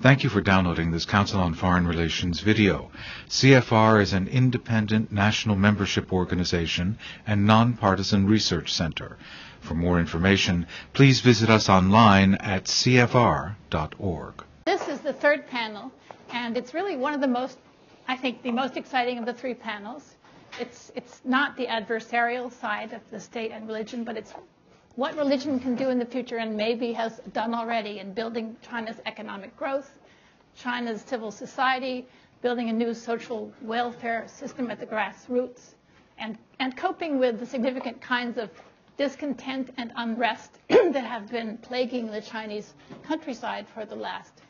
Thank you for downloading this Council on Foreign Relations video. CFR is an independent national membership organization and nonpartisan research center. For more information, please visit us online at cfr.org. This is the third panel, and it's really one of the most, I think, the most exciting of the three panels. It's not the adversarial side of the state and religion, but it's what religion can do in the future and maybe has done already in building China's economic growth, China's civil society, building a new social welfare system at the grassroots, and coping with the significant kinds of discontent and unrest that have been plaguing the Chinese countryside for the last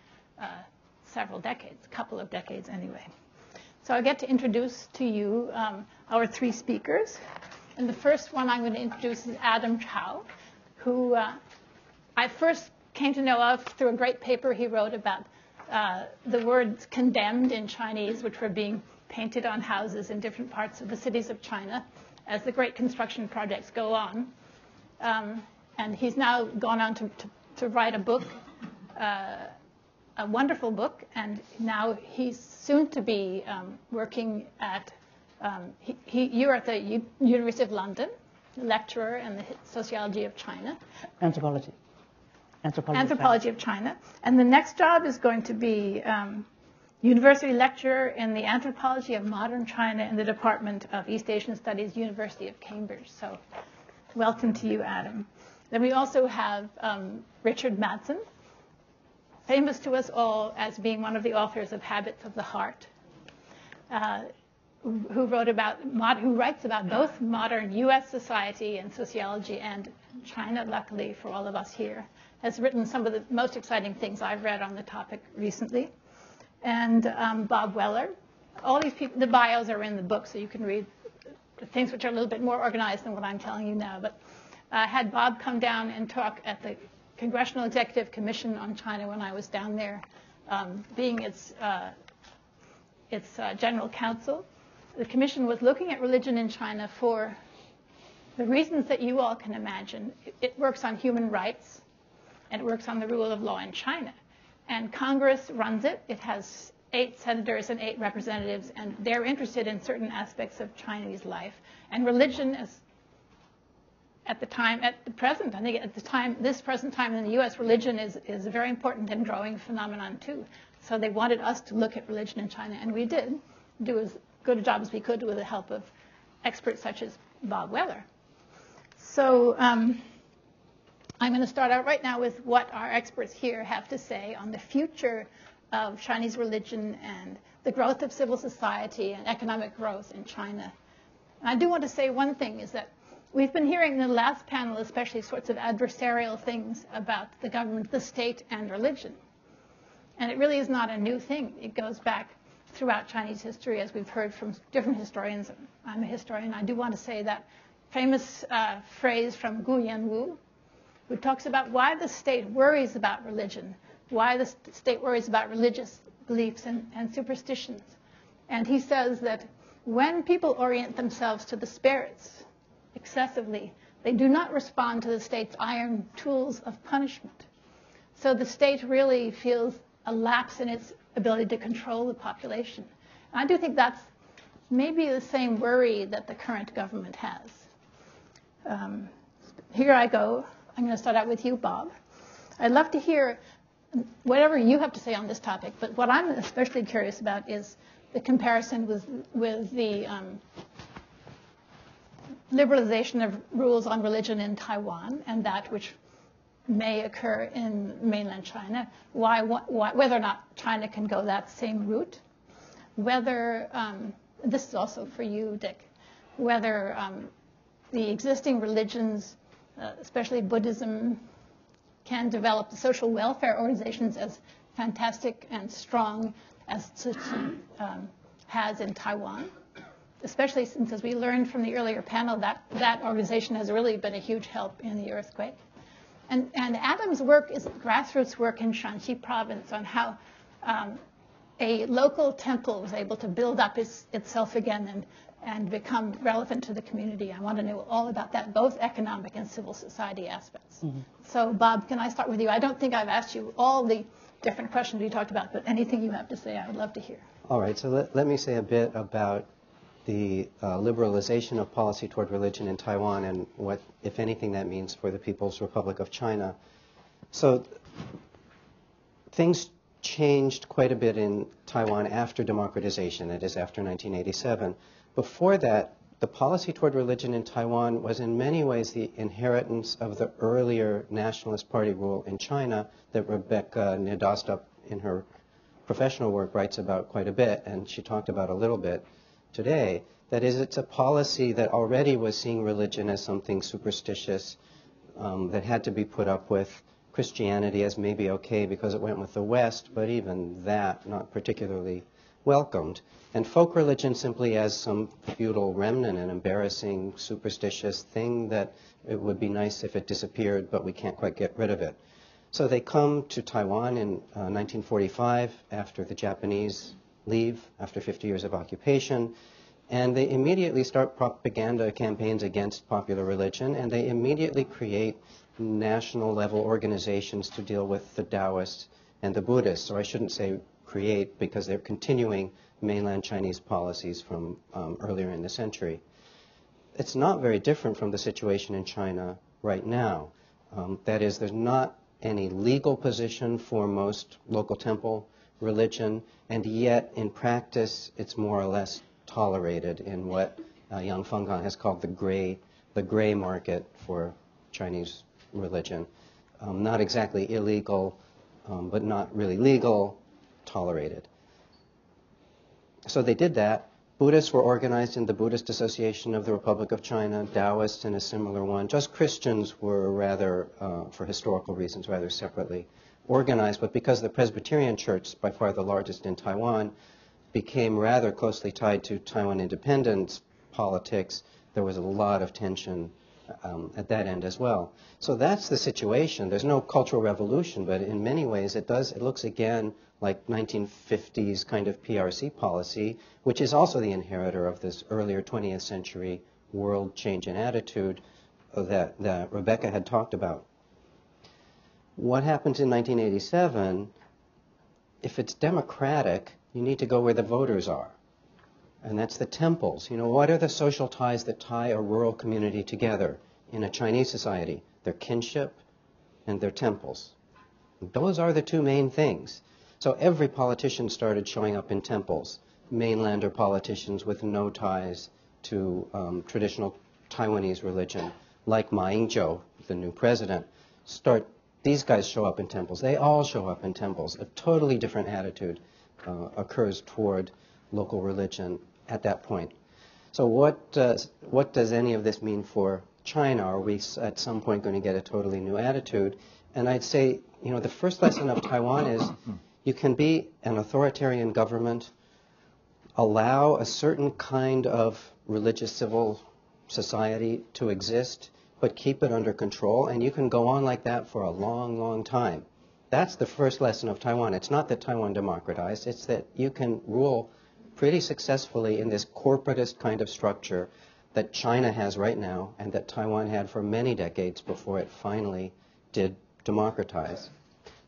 several decades, a couple of decades anyway. So I get to introduce to you our three speakers. And the first one I'm going to introduce is Adam Chau, who I first came to know of through a great paper he wrote about the words condemned in Chinese, which were being painted on houses in different parts of the cities of China as the great construction projects go on. And he's now gone on to write a book, a wonderful book, and now he's soon to be working at you're at the University of London, lecturer in the Sociology of China. Anthropology of China. And the next job is going to be university lecturer in the Anthropology of Modern China in the Department of East Asian Studies, University of Cambridge. So welcome to you, Adam. Then we also have Richard Madsen, famous to us all as being one of the authors of Habits of the Heart, who writes about both modern U.S. society and sociology and China, luckily for all of us here, has written some of the most exciting things I've read on the topic recently. And Bob Weller. All these people, the bios are in the book, so you can read things which are a little bit more organized than what I'm telling you now. But I had Bob come down and talk at the Congressional Executive Commission on China when I was down there, being its general counsel. The commission was looking at religion in China for the reasons that you all can imagine. It works on human rights, and it works on the rule of law in China. And Congress runs it. It has 8 senators and 8 representatives, and they're interested in certain aspects of Chinese life. And religion is, this present time in the U.S., religion is a very important and growing phenomenon too. So they wanted us to look at religion in China, and we did do as good a job as we could with the help of experts such as Bob Weller. So I'm going to start out right now with what our experts here have to say on the future of Chinese religion and the growth of civil society and economic growth in China. And I do want to say one thing is that we've been hearing in the last panel especially sorts of adversarial things about the government, the state, and religion. And it really is not a new thing. It goes back throughout Chinese history, as we've heard from different historians. I'm a historian. I do want to say that famous phrase from Gu Yanwu, who talks about why the state worries about religion, why the state worries about religious beliefs and superstitions. And he says that when people orient themselves to the spirits excessively, they do not respond to the state's iron tools of punishment. So the state really feels a lapse in its ability to control the population. And I do think that's maybe the same worry that the current government has. Here I go. I'm going to start out with you, Bob. I'd love to hear whatever you have to say on this topic, but what I'm especially curious about is the comparison with the liberalization of rules on religion in Taiwan and that which may occur in mainland China, whether or not China can go that same route, whether, this is also for you, Dick, whether the existing religions, especially Buddhism, can develop the social welfare organizations as fantastic and strong as has in Taiwan, especially since, as we learned from the earlier panel, that organization has really been a huge help in the earthquake. And Adam's work is grassroots work in Shanxi province on how a local temple was able to build up itself again and become relevant to the community. I want to know all about that, both economic and civil society aspects. Mm-hmm. So, Bob, can I start with you? I don't think I've asked you all the different questions we talked about, but anything you have to say, I would love to hear. All right, so let me say a bit about the liberalization of policy toward religion in Taiwan and what, if anything, that means for the People's Republic of China. So things changed quite a bit in Taiwan after democratization, that is, after 1987. Before that, the policy toward religion in Taiwan was in many ways the inheritance of the earlier Nationalist Party rule in China that Rebecca Niedostop in her professional work writes about quite a bit, and she talked about a little bit today. That is, it's a policy that already was seeing religion as something superstitious that had to be put up with, Christianity as maybe okay because it went with the West, but even that not particularly welcomed. And folk religion simply as some feudal remnant, an embarrassing, superstitious thing that it would be nice if it disappeared, but we can't quite get rid of it. So they come to Taiwan in 1945 after the Japanese leave, after 50 years of occupation, and they immediately start propaganda campaigns against popular religion, and they immediately create national level organizations to deal with the Taoists and the Buddhists. Or I shouldn't say create, because they're continuing mainland Chinese policies from earlier in the century. It's not very different from the situation in China right now. That is, there's not any legal position for most local temple religion, and yet in practice it's more or less tolerated in what Yang Fenggang has called the gray market for Chinese religion. Not exactly illegal, but not really legal, tolerated. So they did that. Buddhists were organized in the Buddhist Association of the Republic of China, Taoists in a similar one. Just Christians were rather, for historical reasons, rather separately organized. But because the Presbyterian Church, by far the largest in Taiwan, became rather closely tied to Taiwan independence politics, there was a lot of tension at that end as well. So that's the situation. There's no cultural revolution, but in many ways it looks again like 1950s kind of PRC policy, which is also the inheritor of this earlier 20th century world change in attitude that Rebecca had talked about. What happened in 1987, if it's democratic, you need to go where the voters are. And that's the temples. You know, what are the social ties that tie a rural community together in a Chinese society? Their kinship and their temples. Those are the two main things. So every politician started showing up in temples. Mainlander politicians with no ties to traditional Taiwanese religion, like Ma Ying-jeou, the new president, these guys show up in temples. They all show up in temples. A totally different attitude occurs toward local religion at that point. So what does any of this mean for China? Are we at some point going to get a totally new attitude? And I'd say, you know, the first lesson of Taiwan is you can be an authoritarian government, allow a certain kind of religious civil society to exist, but keep it under control, and you can go on like that for a long, long time. That's the first lesson of Taiwan. It's not that Taiwan democratized, it's that you can rule pretty successfully in this corporatist kind of structure that China has right now and that Taiwan had for many decades before it finally did democratize.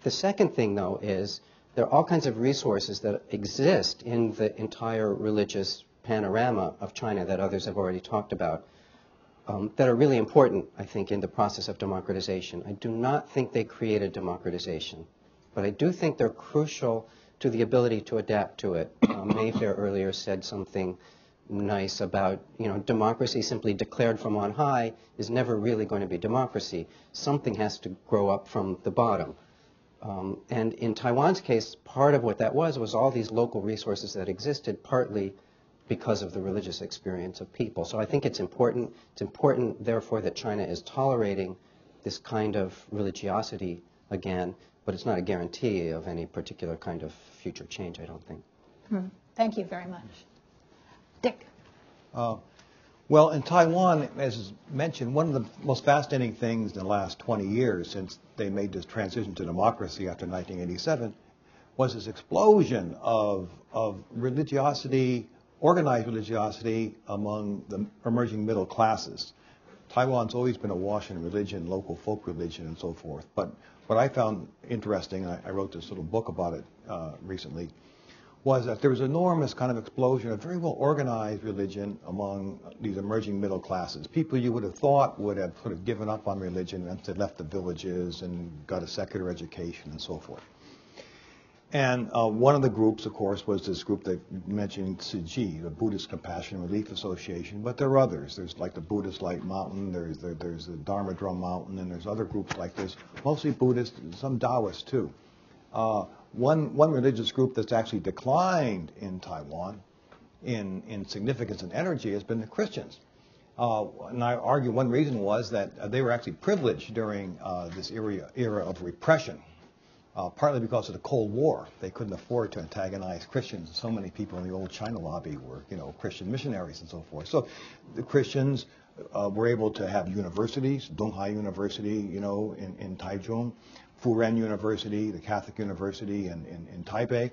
The second thing, though, is there are all kinds of resources that exist in the entire religious panorama of China that others have already talked about that are really important, I think, in the process of democratization. I do not think they created democratization, but I do think they're crucial to the ability to adapt to it. Mayfair earlier said something nice about, you know, democracy simply declared from on high is never really going to be democracy. Something has to grow up from the bottom. And in Taiwan's case, part of what that was all these local resources that existed, partly because of the religious experience of people. So I think it's important. It's important, therefore, that China is tolerating this kind of religiosity again, but it's not a guarantee of any particular kind of future change, I don't think. Thank you very much. Dick. Well, in Taiwan, as is mentioned, one of the most fascinating things in the last 20 years since they made this transition to democracy after 1987 was this explosion of religiosity, organized religiosity among the emerging middle classes. Taiwan's always been awash in religion, local folk religion, and so forth. But what I found interesting, and I wrote this little book about it recently, was that there was enormous kind of explosion of very well organized religion among these emerging middle classes. People you would have thought would have sort of given up on religion once they left the villages and got a secular education and so forth. And one of the groups, of course, was this group they mentioned, Tzu, the Buddhist Compassion Relief Association, but there are others. There's like the Buddhist Light Mountain, there's the Dharma Drum Mountain, and there's other groups like this, mostly Buddhist, some Taoist too. One religious group that's actually declined in Taiwan in significance and energy has been the Christians. And I argue one reason was that they were actually privileged during this era of repression, partly because of the Cold War. They couldn't afford to antagonize Christians. So many people in the old China lobby were, Christian missionaries and so forth. So the Christians were able to have universities, Donghai University, in Taichung, Furen University, the Catholic University in Taipei,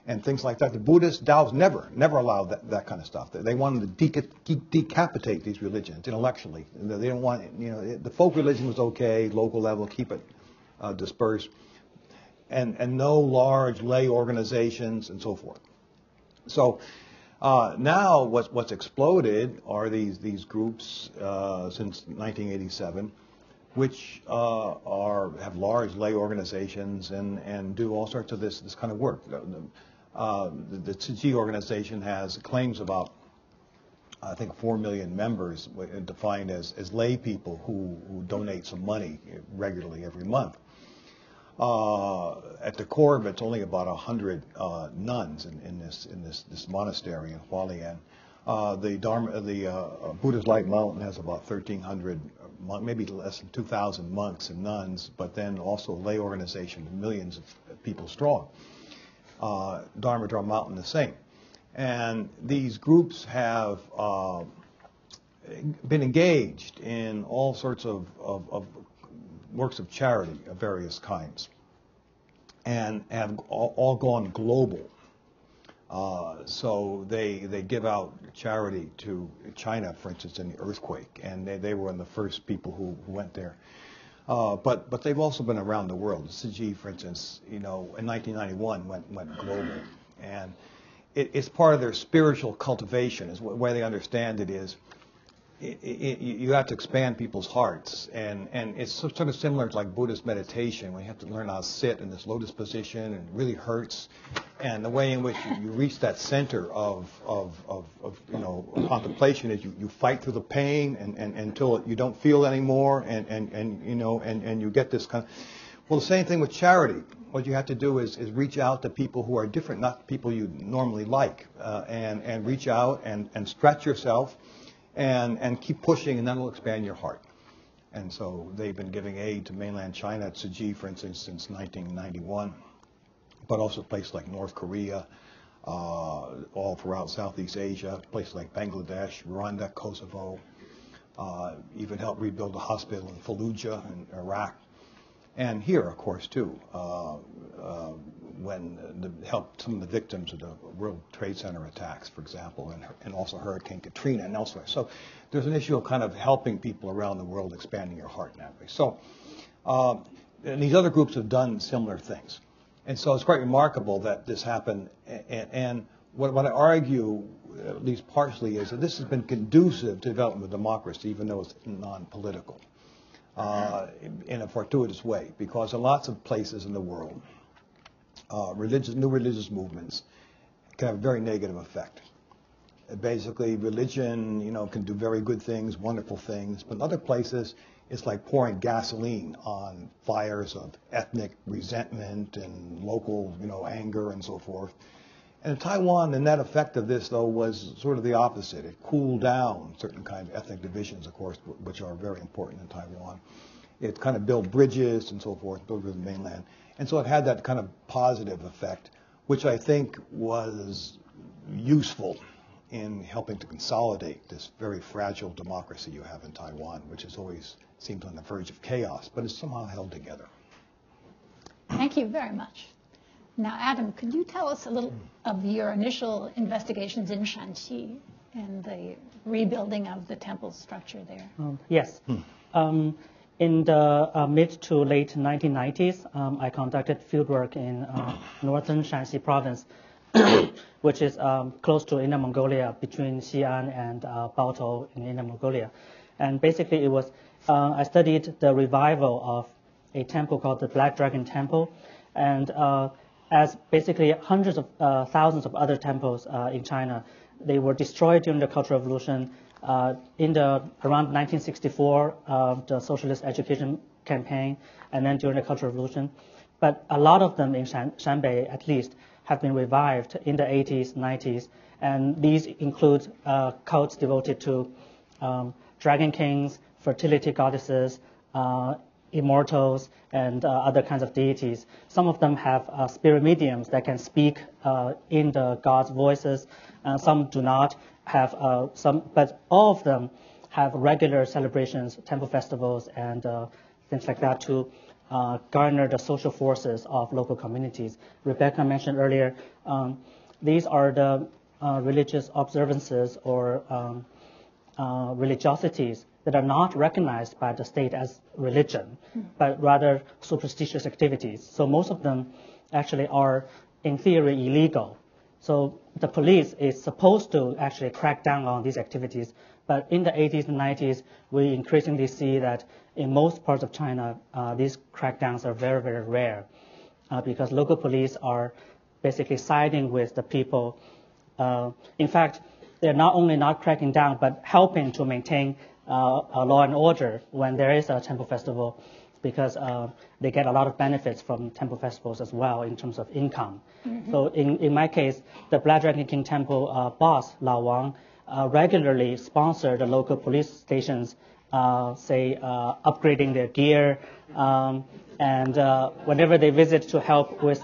and things like that. The Buddhists, Taoists never allowed that kind of stuff. They wanted to decapitate these religions intellectually. They didn't want, the folk religion was okay, local level, keep it dispersed, and no large lay organizations and so forth. So now what's exploded are these groups since 1987, which have large lay organizations and do all sorts of this kind of work. The Tzu organization has claims about, I think, 4 million members, defined as lay people who donate some money regularly every month. At the core of it's only about 100 nuns in this monastery in Hualien. The Buddhist Light Mountain has about 1,300, maybe less than 2,000 monks and nuns, but then also a lay organization, millions of people strong. Dharma Drum Mountain the same. And these groups have been engaged in all sorts of works of charity of various kinds, and have all gone global. So they give out charity to China, for instance, in the earthquake, and they were one of the first people who went there. But they've also been around the world. Tzu, for instance, in 1991 went global, and it's part of their spiritual cultivation. Is the way they understand it is. You have to expand people's hearts, and it's sort of similar to like Buddhist meditation, when you have to learn how to sit in this lotus position, and it really hurts. And the way in which you reach that center of contemplation is you fight through the pain and until you don't feel anymore, and you get this kind of. Well, the same thing with charity. What you have to do is reach out to people who are different, not people you normally like, and reach out and stretch yourself. And keep pushing, and that will expand your heart. And so they've been giving aid to mainland China, Tzu, for instance, since 1991, but also places like North Korea, all throughout Southeast Asia, places like Bangladesh, Rwanda, Kosovo, even helped rebuild a hospital in Fallujah in Iraq. And here, of course, too, when helped some of the victims of the World Trade Center attacks, for example, and also Hurricane Katrina and elsewhere. So there's an issue of kind of helping people around the world, expanding your heart in that way. So and these other groups have done similar things. And so it's quite remarkable that this happened. And what I argue, at least partially, is that this has been conducive to development of democracy, even though it's non-political. In a fortuitous way, because in lots of places in the world, new religious movements can have a very negative effect. Basically, religion, can do very good things, wonderful things, but in other places, it's like pouring gasoline on fires of ethnic resentment and local, anger and so forth. And in Taiwan, the net effect of this, though, was sort of the opposite. It cooled down certain kind of ethnic divisions, of course, which are very important in Taiwan. It kind of built bridges and so forth, built with the mainland. And so it had that kind of positive effect, which I think was useful in helping to consolidate this very fragile democracy you have in Taiwan, which has always seemed on the verge of chaos, but is somehow held together. Thank you very much. Now, Adam, could you tell us a little of your initial investigations in Shanxi? in the rebuilding of the temple structure there? Yes. In the mid to late 1990s, I conducted fieldwork in northern Shanxi province, which is close to Inner Mongolia, between Xi'an and Baotou in Inner Mongolia. And basically, it was I studied the revival of a temple called the Black Dragon Temple, and as basically hundreds of thousands of other temples in China, they were destroyed during the Cultural Revolution. Around 1964, the Socialist Education Campaign, and then during the Cultural Revolution. But a lot of them in Shanbei, at least, have been revived in the 80s, 90s, and these include cults devoted to dragon kings, fertility goddesses, immortals, and other kinds of deities. Some of them have spirit mediums that can speak in the gods' voices, and some do not have but all of them have regular celebrations, temple festivals, and things like that to garner the social forces of local communities. Rebecca mentioned earlier, these are the religious observances or religiosities that are not recognized by the state as religion, but rather superstitious activities. So most of them actually are, in theory, illegal. So the police is supposed to actually crack down on these activities. But in the 80s and 90s, we increasingly see that in most parts of China, these crackdowns are very, very rare because local police are basically siding with the people. In fact, they're not only not cracking down, but helping to maintain law and order when there is a temple festival, because they get a lot of benefits from temple festivals as well in terms of income. Mm-hmm. So in my case, the Black Dragon King Temple boss, Lao Wang, regularly sponsored the local police stations, upgrading their gear, and whenever they visit to help with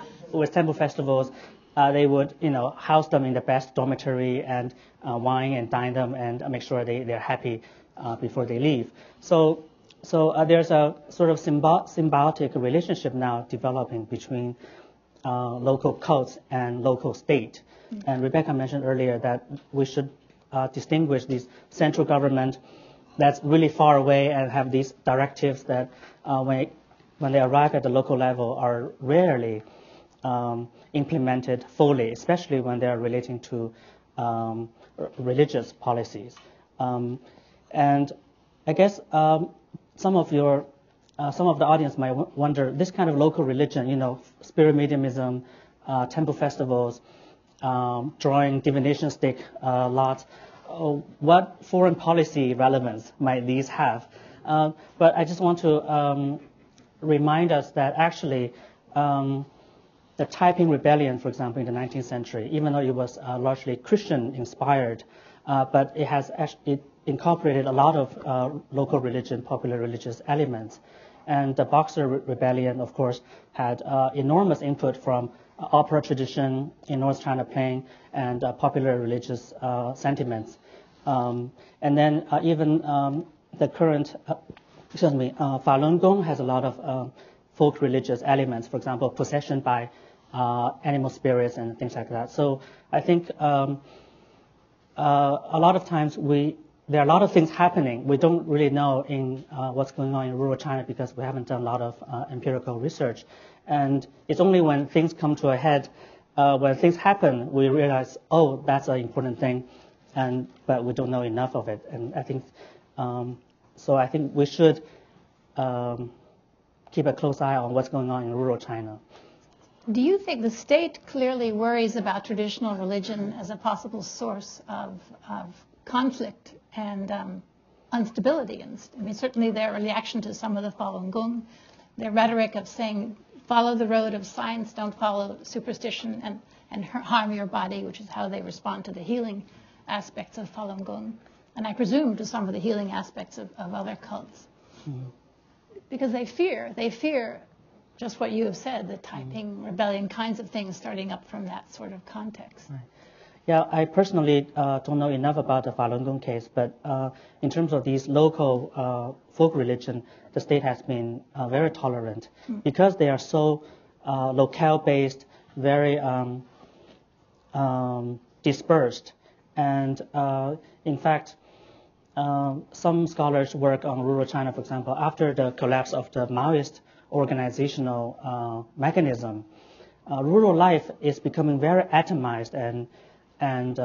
temple festivals, they would, house them in the best dormitory and wine and dine them and make sure they're happy before they leave. So there's a sort of symbiotic relationship now developing between local cults and local state. Mm-hmm. And Rebecca mentioned earlier that we should distinguish this central government that's really far away and have these directives that when they arrive at the local level are rarely implemented fully, especially when they are relating to religious policies. And I guess some of the audience might wonder, this kind of local religion, spirit mediumism, temple festivals, drawing divination stick lots, what foreign policy relevance might these have? But I just want to remind us that actually the Taiping Rebellion, for example, in the 19th century, even though it was largely Christian-inspired, but it incorporated a lot of local religion, popular religious elements. And the Boxer Rebellion, of course, had enormous input from opera tradition in North China Plain and popular religious sentiments. And then even the current, Falun Gong has a lot of folk religious elements, for example, possession by animal spirits and things like that. So I think a lot of times there are a lot of things happening. We don't really know in what's going on in rural China because we haven't done a lot of empirical research. And it's only when things come to a head, when things happen, we realize, oh, that's an important thing, but we don't know enough of it. And I think, I think we should keep a close eye on what's going on in rural China. Do you think the state clearly worries about traditional religion as a possible source of conflict and instability? I mean, certainly their reaction to some of the Falun Gong, their rhetoric of saying, follow the road of science, don't follow superstition and harm your body, which is how they respond to the healing aspects of Falun Gong, and I presume to some of the healing aspects of other cults. Mm-hmm. Because they fear just what you have said, the Taiping Rebellion kinds of things starting up from that sort of context. Right. Yeah, I personally don't know enough about the Falun Gong case, but in terms of these local folk religion, the state has been very tolerant because they are so locale-based, very dispersed, And in fact, some scholars work on rural China, for example, after the collapse of the Maoist organizational mechanism. Rural life is becoming very atomized and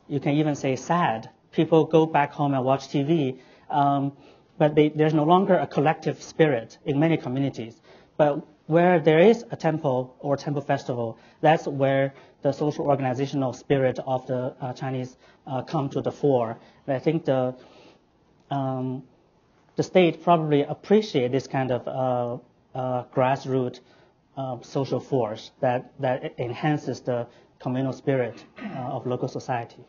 you can even say sad. People go back home and watch TV, but there's no longer a collective spirit in many communities. But where there is a temple or temple festival, that's where the social organizational spirit of the Chinese come to the fore. And I think the state probably appreciate this kind of grassroots social force that enhances the communal spirit of local society.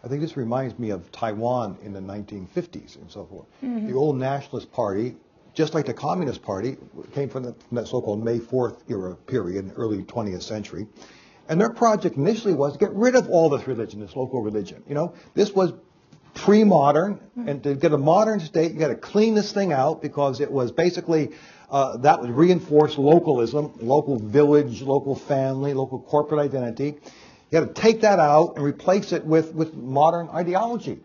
I think this reminds me of Taiwan in the 1950s and so forth. Mm-hmm. The old Nationalist Party, just like the Communist Party, came from that so-called May 4th era period in the early 20th century. And their project initially was to get rid of all this religion, this local religion. You know, this was pre-modern, and to get a modern state, you got to clean this thing out because it was basically, that would reinforce localism, local village, local family, local corporate identity. You got to take that out and replace it with modern ideology.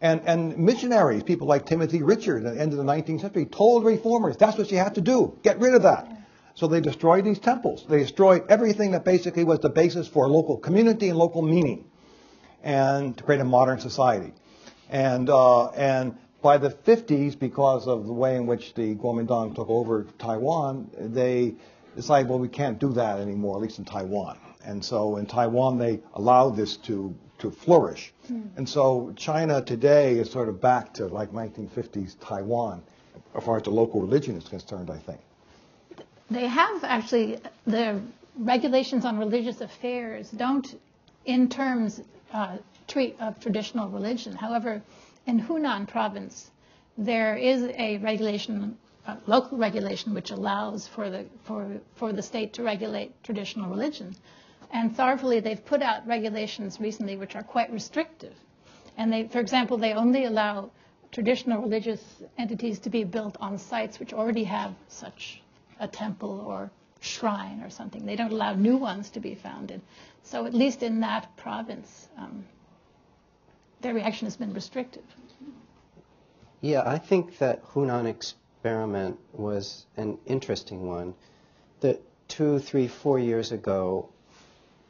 And missionaries, people like Timothy Richard at the end of the 19th century, told reformers, that's what you have to do. Get rid of that. So they destroyed these temples. They destroyed everything that basically was the basis for local community and local meaning, and to create a modern society. And by the 50s, because of the way in which the Kuomintang took over Taiwan, they decided, well, we can't do that anymore, at least in Taiwan. And so in Taiwan, they allowed this to flourish. And so China today is sort of back to like 1950s Taiwan, as far as the local religion is concerned, I think. They have actually, the regulations on religious affairs don't, in terms, treat of traditional religion. However, in Hunan province, there is a regulation, local regulation, which allows for the state to regulate traditional religion. And thoroughly, they've put out regulations recently which are quite restrictive. And they, for example, they only allow traditional religious entities to be built on sites which already have such a temple or shrine or something. They don't allow new ones to be founded. So at least in that province, their reaction has been restrictive. Yeah, I think that Hunan experiment was an interesting one. That 2, 3, 4 years ago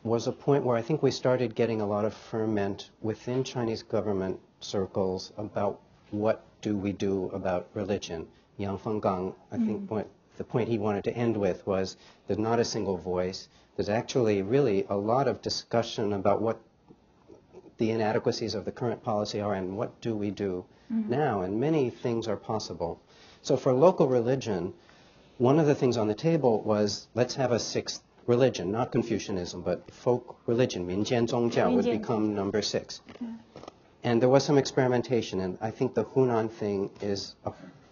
was a point where I think we started getting a lot of ferment within Chinese government circles about what do we do about religion. Yang Fenggang, I think the point he wanted to end with was there's not a single voice. There's actually really a lot of discussion about what the inadequacies of the current policy are and what do we do now, and many things are possible. So for local religion, one of the things on the table was let's have a sixth religion, not Confucianism, but folk religion, 民间宗教, would become number 6. Yeah. And there was some experimentation, and I think the Hunan thing is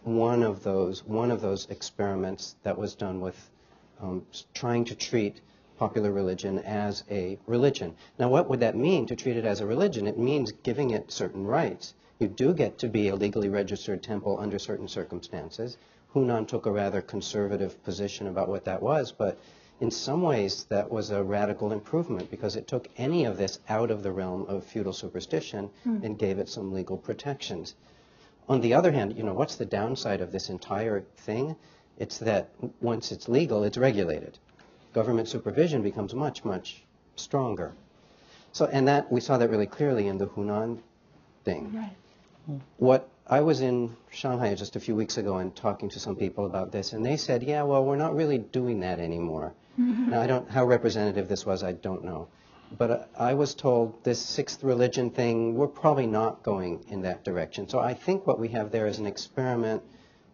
one of those experiments that was done with trying to treat popular religion as a religion. Now, what would that mean, to treat it as a religion? It means giving it certain rights. You do get to be a legally registered temple under certain circumstances. Hunan took a rather conservative position about what that was, but in some ways that was a radical improvement because it took any of this out of the realm of feudal superstition and gave it some legal protections. On the other hand, what's the downside of this entire thing? It's that once it's legal, it's regulated. Government supervision becomes much, much stronger. So, and that we saw that really clearly in the Hunan thing. Right. I was in Shanghai just a few weeks ago and talking to some people about this, and they said, yeah, well, we're not really doing that anymore. Now, how representative this was, I don't know. But I was told this sixth religion thing, we're probably not going in that direction. So I think what we have there is an experiment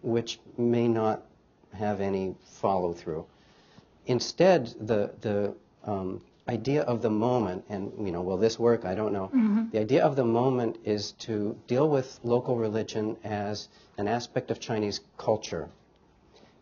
which may not have any follow-through. Instead, the idea of the moment, and will this work? I don't know. The idea of the moment is to deal with local religion as an aspect of Chinese culture.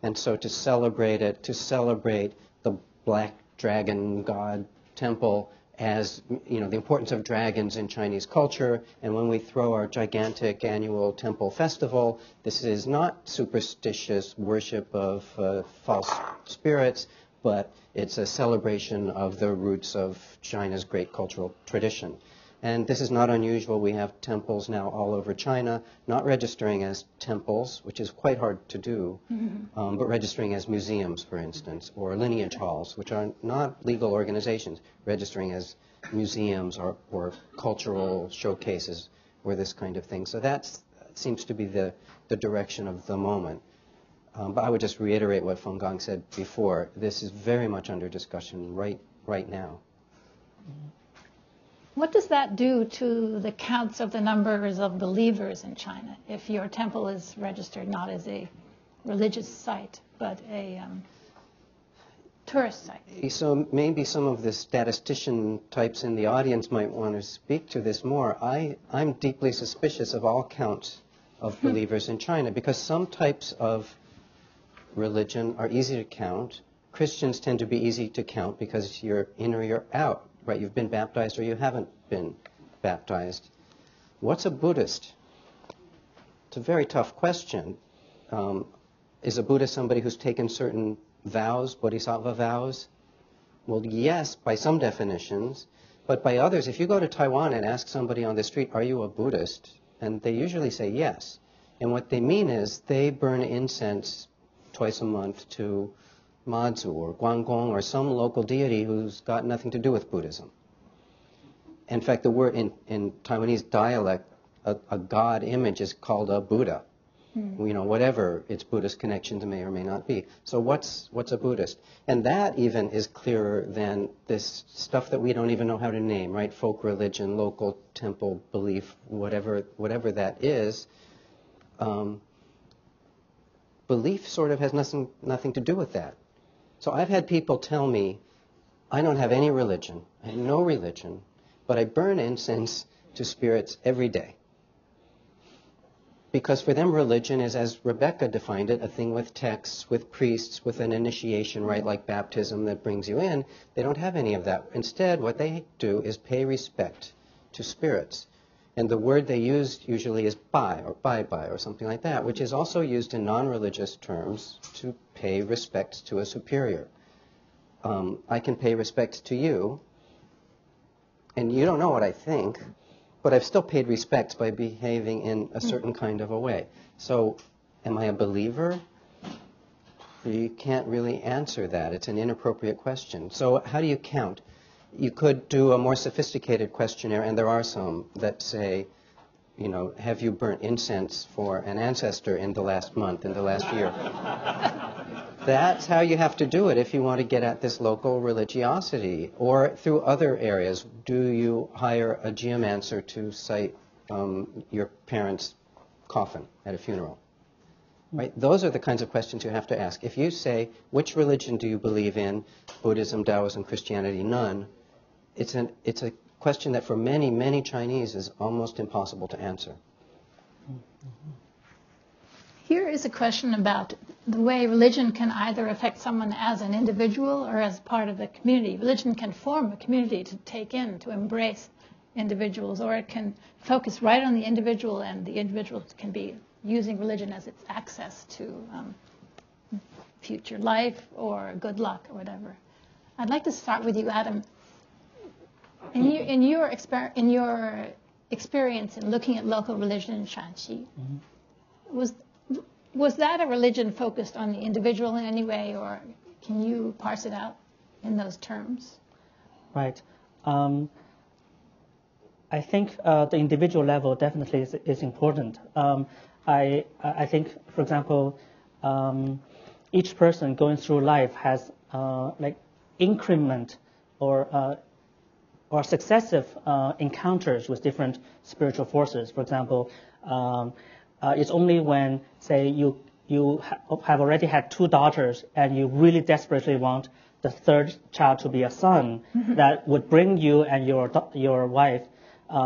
And so to celebrate it, to celebrate the black dragon god temple as, the importance of dragons in Chinese culture. And when we throw our gigantic annual temple festival, this is not superstitious worship of false spirits, but it's a celebration of the roots of China's great cultural tradition. And this is not unusual. We have temples now all over China, not registering as temples, which is quite hard to do, but registering as museums, for instance, or lineage halls, which are not legal organizations, registering as museums or cultural showcases or this kind of thing. So that seems to be the direction of the moment. But I would just reiterate what Feng Gang said before. This is very much under discussion right now. What does that do to the counts of the numbers of believers in China if your temple is registered not as a religious site but a tourist site? So maybe some of the statistician types in the audience might want to speak to this more. I'm deeply suspicious of all counts of believers in China because some types of religion are easy to count. Christians tend to be easy to count because you're in or you're out. Right, you've been baptized or you haven't been baptized. What's a Buddhist? It's a very tough question. Is a Buddhist somebody who's taken certain vows, bodhisattva vows? Well, yes, by some definitions, but by others, if you go to Taiwan and ask somebody on the street, are you a Buddhist? And they usually say yes. And what they mean is they burn incense twice a month to Madsen or Guanggong or some local deity who's got nothing to do with Buddhism. In fact, the word in Taiwanese dialect, a god image is called a Buddha. You know, whatever its Buddhist connections may or may not be. So what's a Buddhist? And that even is clearer than this stuff that we don't even know how to name, right? Folk religion, local temple belief, whatever that is. Belief sort of has nothing to do with that. So I've had people tell me, I don't have any religion, I have no religion, but I burn incense to spirits every day. Because for them, religion is, as Rebecca defined it, a thing with texts, with priests, with an initiation rite like baptism that brings you in. They don't have any of that. Instead, what they do is pay respect to spirits. And the word they use usually is bai or bye-bye or something like that, which is also used in non-religious terms to pay respect to a superior. I can pay respect to you, and you don't know what I think, but I've still paid respect by behaving in a certain kind of a way. So am I a believer? You can't really answer that. It's an inappropriate question. So how do you count? You could do a more sophisticated questionnaire, and there are some that say, you know, have you burnt incense for an ancestor in the last month, in the last year? That's how you have to do it if you want to get at this local religiosity. Or through other areas, do you hire a geomancer to cite your parents' coffin at a funeral? Right? Those are the kinds of questions you have to ask. If you say, which religion do you believe in? Buddhism, Taoism, Christianity, none. It's a question that for many, many Chinese is almost impossible to answer. Here is a question about the way religion can either affect someone as an individual or as part of the community. Religion can form a community to take in, to embrace individuals, or it can focus right on the individual, and the individual can be using religion as its access to future life or good luck or whatever. I'd like to start with you, Adam. In your experience in looking at local religion in Shanxi, was that a religion focused on the individual in any way, or can you parse it out in those terms? Right. I think the individual level definitely is important. I think, for example, each person going through life has like increment or successive encounters with different spiritual forces. For example, it's only when, say, you have already had 2 daughters and you really desperately want the 3rd child to be a son, that would bring you and your wife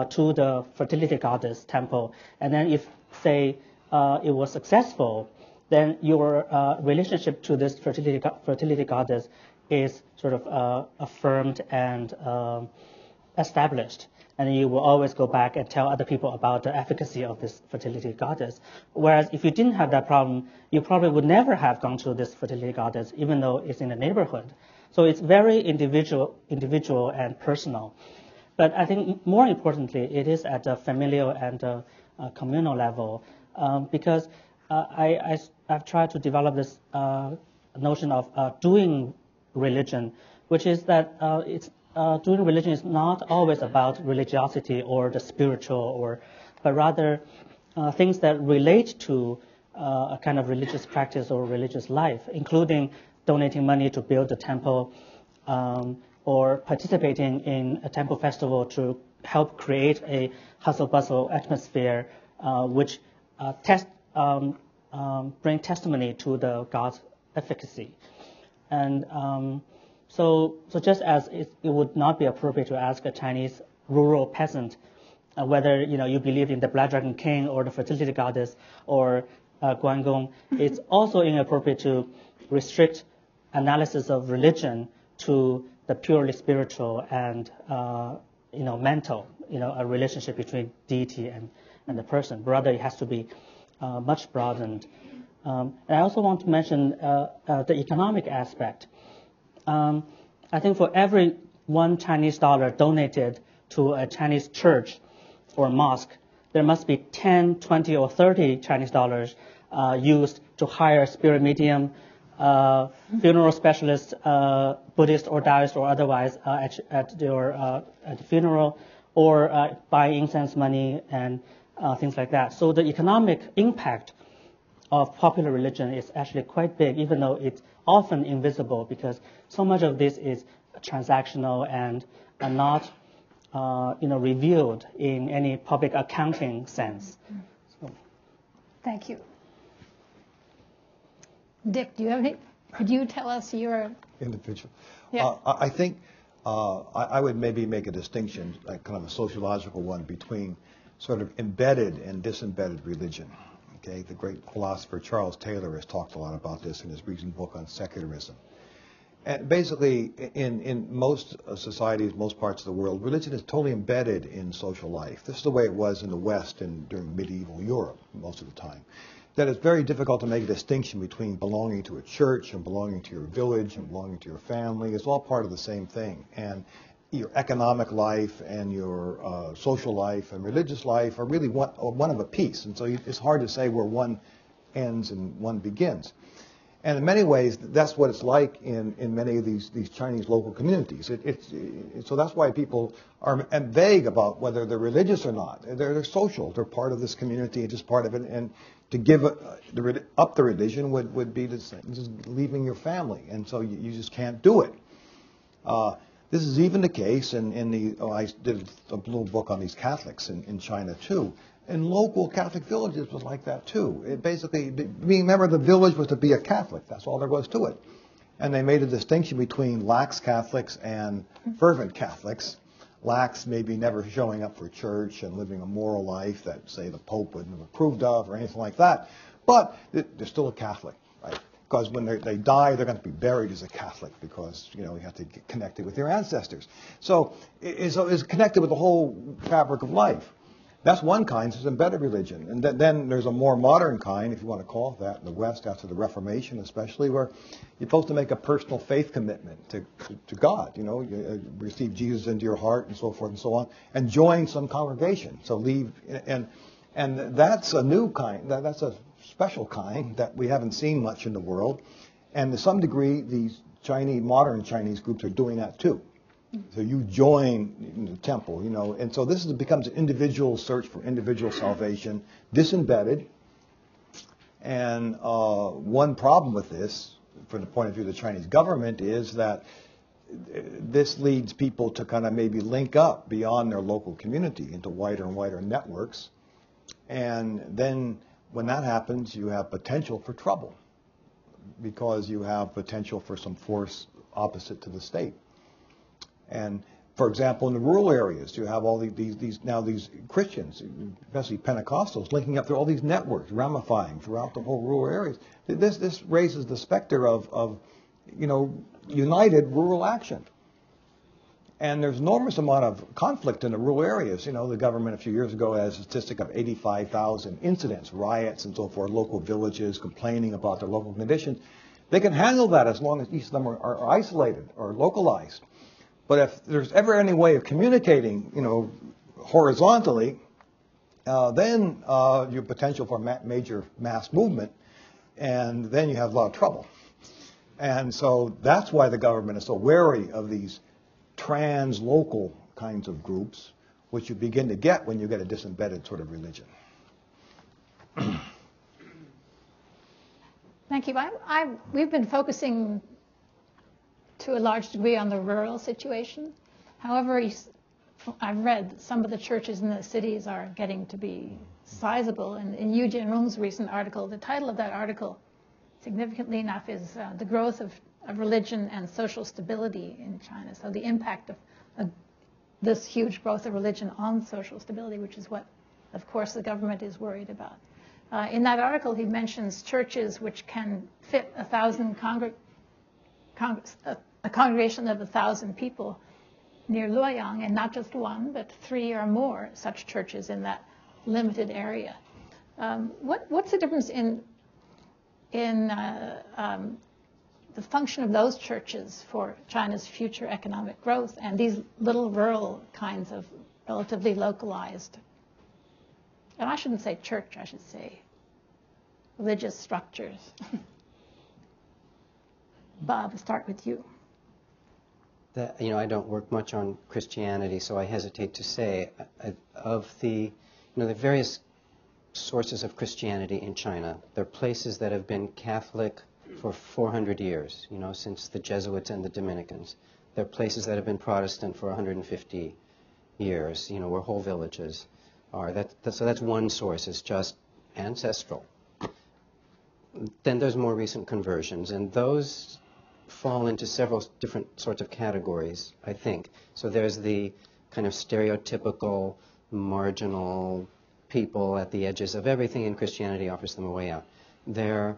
to the fertility goddess temple. And then if, say, it was successful, then your relationship to this fertility goddess is sort of affirmed and established. and you will always go back and tell other people about the efficacy of this fertility goddess. Whereas if you didn't have that problem, you probably would never have gone to this fertility goddess, even though it's in the neighborhood. So it's very individual and personal. But I think more importantly, it is at a familial and a communal level, because I've tried to develop this notion of doing religion, which is that doing religion is not always about religiosity or the spiritual, but rather things that relate to a kind of religious practice or religious life, including donating money to build a temple, or participating in a temple festival to help create a hustle-bustle atmosphere, which bring testimony to the God's efficacy. And so just as it would not be appropriate to ask a Chinese rural peasant whether you believe in the Black Dragon King or the fertility goddess or Guangong, it's also inappropriate to restrict analysis of religion to the purely spiritual and mental, a relationship between deity and the person. Rather, it has to be much broadened. And I also want to mention the economic aspect. I think for every $1 donated to a Chinese church or mosque, there must be 10, 20, or 30 Chinese dollars used to hire spirit medium, funeral specialist, Buddhist or Taoist or otherwise at the funeral, or buy incense money and things like that. So the economic impact of popular religion is actually quite big, even though it's often invisible, because so much of this is transactional and not revealed in any public accounting sense. So. Thank you. Dick, do you have any? Could you tell us your individual? Yeah. I think I would maybe make a distinction, like kind of a sociological one, between sort of embedded and disembedded religion. Okay, the great philosopher Charles Taylor has talked a lot about this in his recent book on secularism. And basically, in most societies, most parts of the world, religion is totally embedded in social life. This is the way it was in the West and during medieval Europe most of the time. That it's very difficult to make a distinction between belonging to a church and belonging to your village and belonging to your family. It's all part of the same thing. And your economic life and your social life and religious life are really one of a piece. And so it's hard to say where one ends and one begins. And in many ways, that's what it's like in many of these Chinese local communities. So that's why people are vague about whether they're religious or not. They're social. They're part of this community and just part of it. And to give up the religion would be just leaving your family. And so you just can't do it. This is even the case I did a little book on these Catholics in China too. And local Catholic villages was like that too. It basically, remember, the village was to be a Catholic. That's all there was to it. And they made a distinction between lax Catholics and fervent Catholics. Lax maybe never showing up for church and living a moral life that, say, the Pope wouldn't have approved of or anything like that. But they're still a Catholic, right? Because when they die, they're going to be buried as a Catholic because, you have to get connected with your ancestors. So it's connected with the whole fabric of life. That's one kind, it's embedded religion. And then there's a more modern kind, if you want to call it that, in the West after the Reformation especially, where you're supposed to make a personal faith commitment to God. You receive Jesus into your heart and so forth and so on, and join some congregation. So leave, and that's a new kind, that's a special kind that we haven't seen much in the world. And to some degree, these modern Chinese groups are doing that too. So you join the temple, and so this becomes an individual search for individual salvation, disembedded. And one problem with this, from the point of view of the Chinese government, is that this leads people to kind of maybe link up beyond their local community into wider and wider networks. And then when that happens, you have potential for trouble because you have potential for some force opposite to the state. And, for example, in the rural areas, you have all these Christians, especially Pentecostals, linking up through all these networks, ramifying throughout the whole rural areas. This raises the specter of united rural action. And there's enormous amount of conflict in the rural areas. You know, the government a few years ago had a statistic of 85,000 incidents, riots and so forth, local villages complaining about their local conditions. They can handle that as long as each of them are isolated or localized. But if there's ever any way of communicating, you know, horizontally, then you have potential for major mass movement, and then you have a lot of trouble. And so that's why the government is so wary of these trans-local kinds of groups, which you begin to get when you get a disembedded sort of religion. Thank you. We've been focusing to a large degree on the rural situation. However, I've read some of the churches in the cities are getting to be sizable. And in UChannel's recent article, the title of that article, significantly enough, is The Growth of Religion and Social Stability in China. So the impact of this huge growth of religion on social stability, which is what, of course, the government is worried about. In that article, he mentions churches which can fit a congregation of 1,000 people near Luoyang, and not just one, but 3 or more such churches in that limited area. What's the difference in the function of those churches for China's future economic growth and these little rural kinds of relatively localized, and I shouldn't say church, I should say religious structures? Bob, start with you. You know, I don't work much on Christianity, so I hesitate to say of the various sources of Christianity in China. There are places that have been Catholic for 400 years, you know, since the Jesuits and the Dominicans. There are places that have been Protestant for 150 years, you know, where whole villages are. So that's one source, it's just ancestral. Then there's more recent conversions, and those fall into several different sorts of categories, I think. So there's the kind of stereotypical, marginal people at the edges of everything, and Christianity offers them a way out. There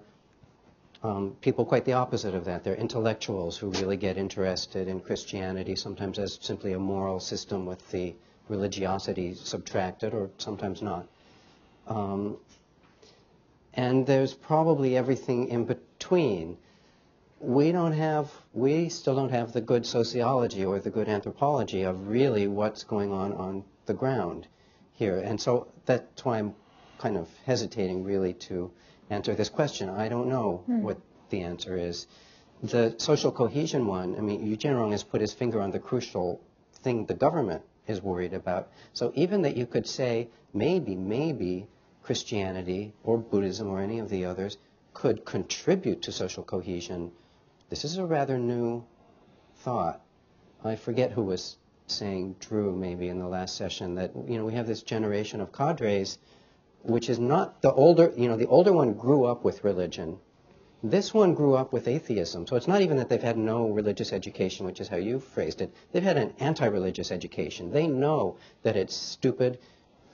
are people quite the opposite of that. They're intellectuals who really get interested in Christianity, sometimes as simply a moral system with the religiosity subtracted, or sometimes not. And there's probably everything in between. We still don't have the good sociology or the good anthropology of really what's going on the ground here. And so that's why I'm kind of hesitating really to answer this question. I don't know what the answer is. The social cohesion one, I mean, Yu Jianrong has put his finger on the crucial thing the government is worried about. So even that you could say maybe Christianity or Buddhism or any of the others could contribute to social cohesion, this is a rather new thought. I forget who was saying, Drew maybe in the last session, that, you know, we have this generation of cadres which is not the older, you know, the older one grew up with religion. This one grew up with atheism. So it's not even that they've had no religious education, which is how you phrased it. They've had an anti-religious education. They know that it's stupid,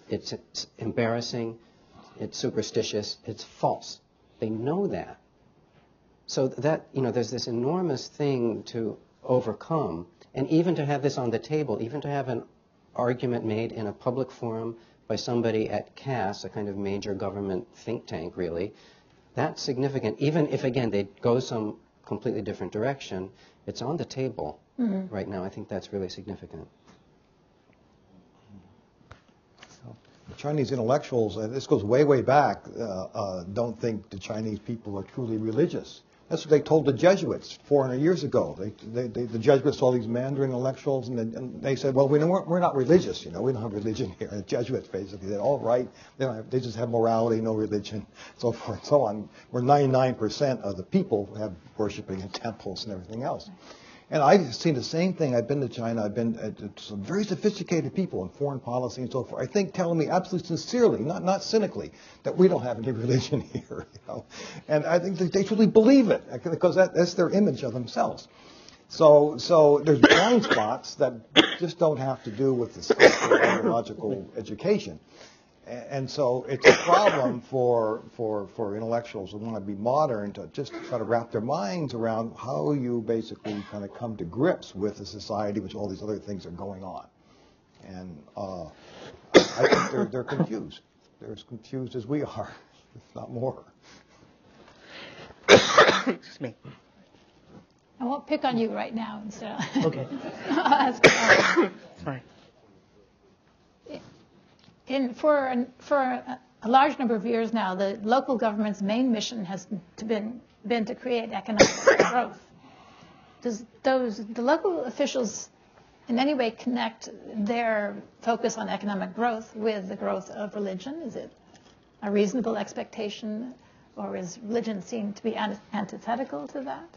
it's embarrassing, it's superstitious, it's false. They know that. So that, you know, there's this enormous thing to overcome. And even to have this on the table, even to have an argument made in a public forum by somebody at CAS, a kind of major government think tank, really, that's significant. Even if, again, they go some completely different direction, it's on the table right now. I think that's really significant. The Chinese intellectuals, and this goes way, way back, don't think the Chinese people are truly religious. That's what they told the Jesuits 400 years ago. The Jesuits saw these Mandarin intellectuals, and they said, well, we're not religious, you know, we don't have religion here. And the Jesuits basically said, all right, they just have morality, no religion, so forth and so on. Where 99% of the people have worshiping in temples and everything else. And I've seen the same thing. I've been to China. I've been to some very sophisticated people in foreign policy and so forth. I think telling me absolutely sincerely, not cynically, that we don't have any religion here. You know? And I think they truly believe it because that's their image of themselves. So there's blind spots that just don't have to do with the psychological education. And so it's a problem for intellectuals who want to be modern to just try to wrap their minds around how you basically kind of come to grips with a society which all these other things are going on. And I think they're confused. They're as confused as we are, if not more. Excuse me. I won't pick on you right now. So Okay. I'll ask Sorry. for a large number of years now, the local government's main mission has been to create economic growth. Does the local officials in any way connect their focus on economic growth with the growth of religion? Is it a reasonable expectation, or is religion seen to be antithetical to that?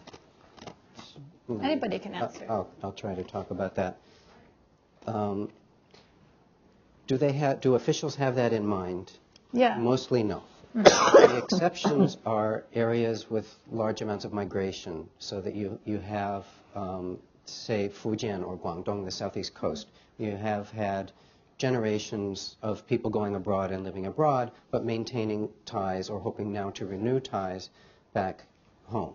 Anybody can answer. I'll try to talk about that. Do officials have that in mind? Yeah. Mostly no. The exceptions are areas with large amounts of migration, so that you have, say, Fujian or Guangdong, the southeast coast. You have had generations of people going abroad and living abroad, but maintaining ties or hoping now to renew ties back home.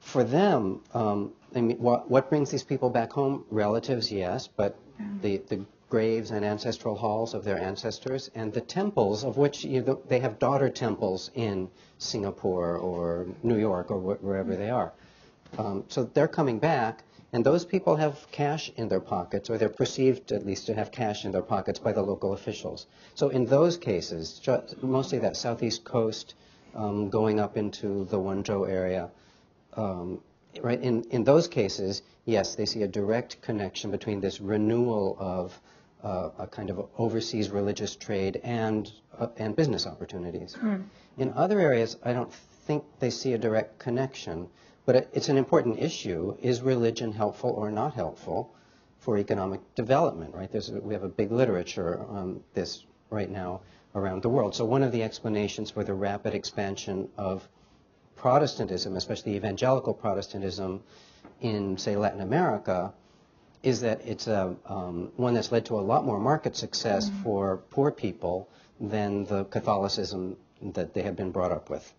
For them, I mean, what brings these people back home? Relatives, yes, but the graves and ancestral halls of their ancestors, and the temples, of which they have daughter temples in Singapore or New York or wherever they are. So they're coming back, and those people have cash in their pockets, or they're perceived at least to have cash in their pockets by the local officials. So in those cases, mostly that southeast coast, going up into the Wenzhou area, right? In those cases, yes, they see a direct connection between this renewal of a kind of overseas religious trade and business opportunities. In other areas, I don't think they see a direct connection, but it's an important issue. Is religion helpful or not helpful for economic development, right? We have a big literature on this right now around the world. So one of the explanations for the rapid expansion of Protestantism, especially evangelical Protestantism in, say, Latin America, is that it's one that's led to a lot more market success for poor people than the Catholicism that they have been brought up with.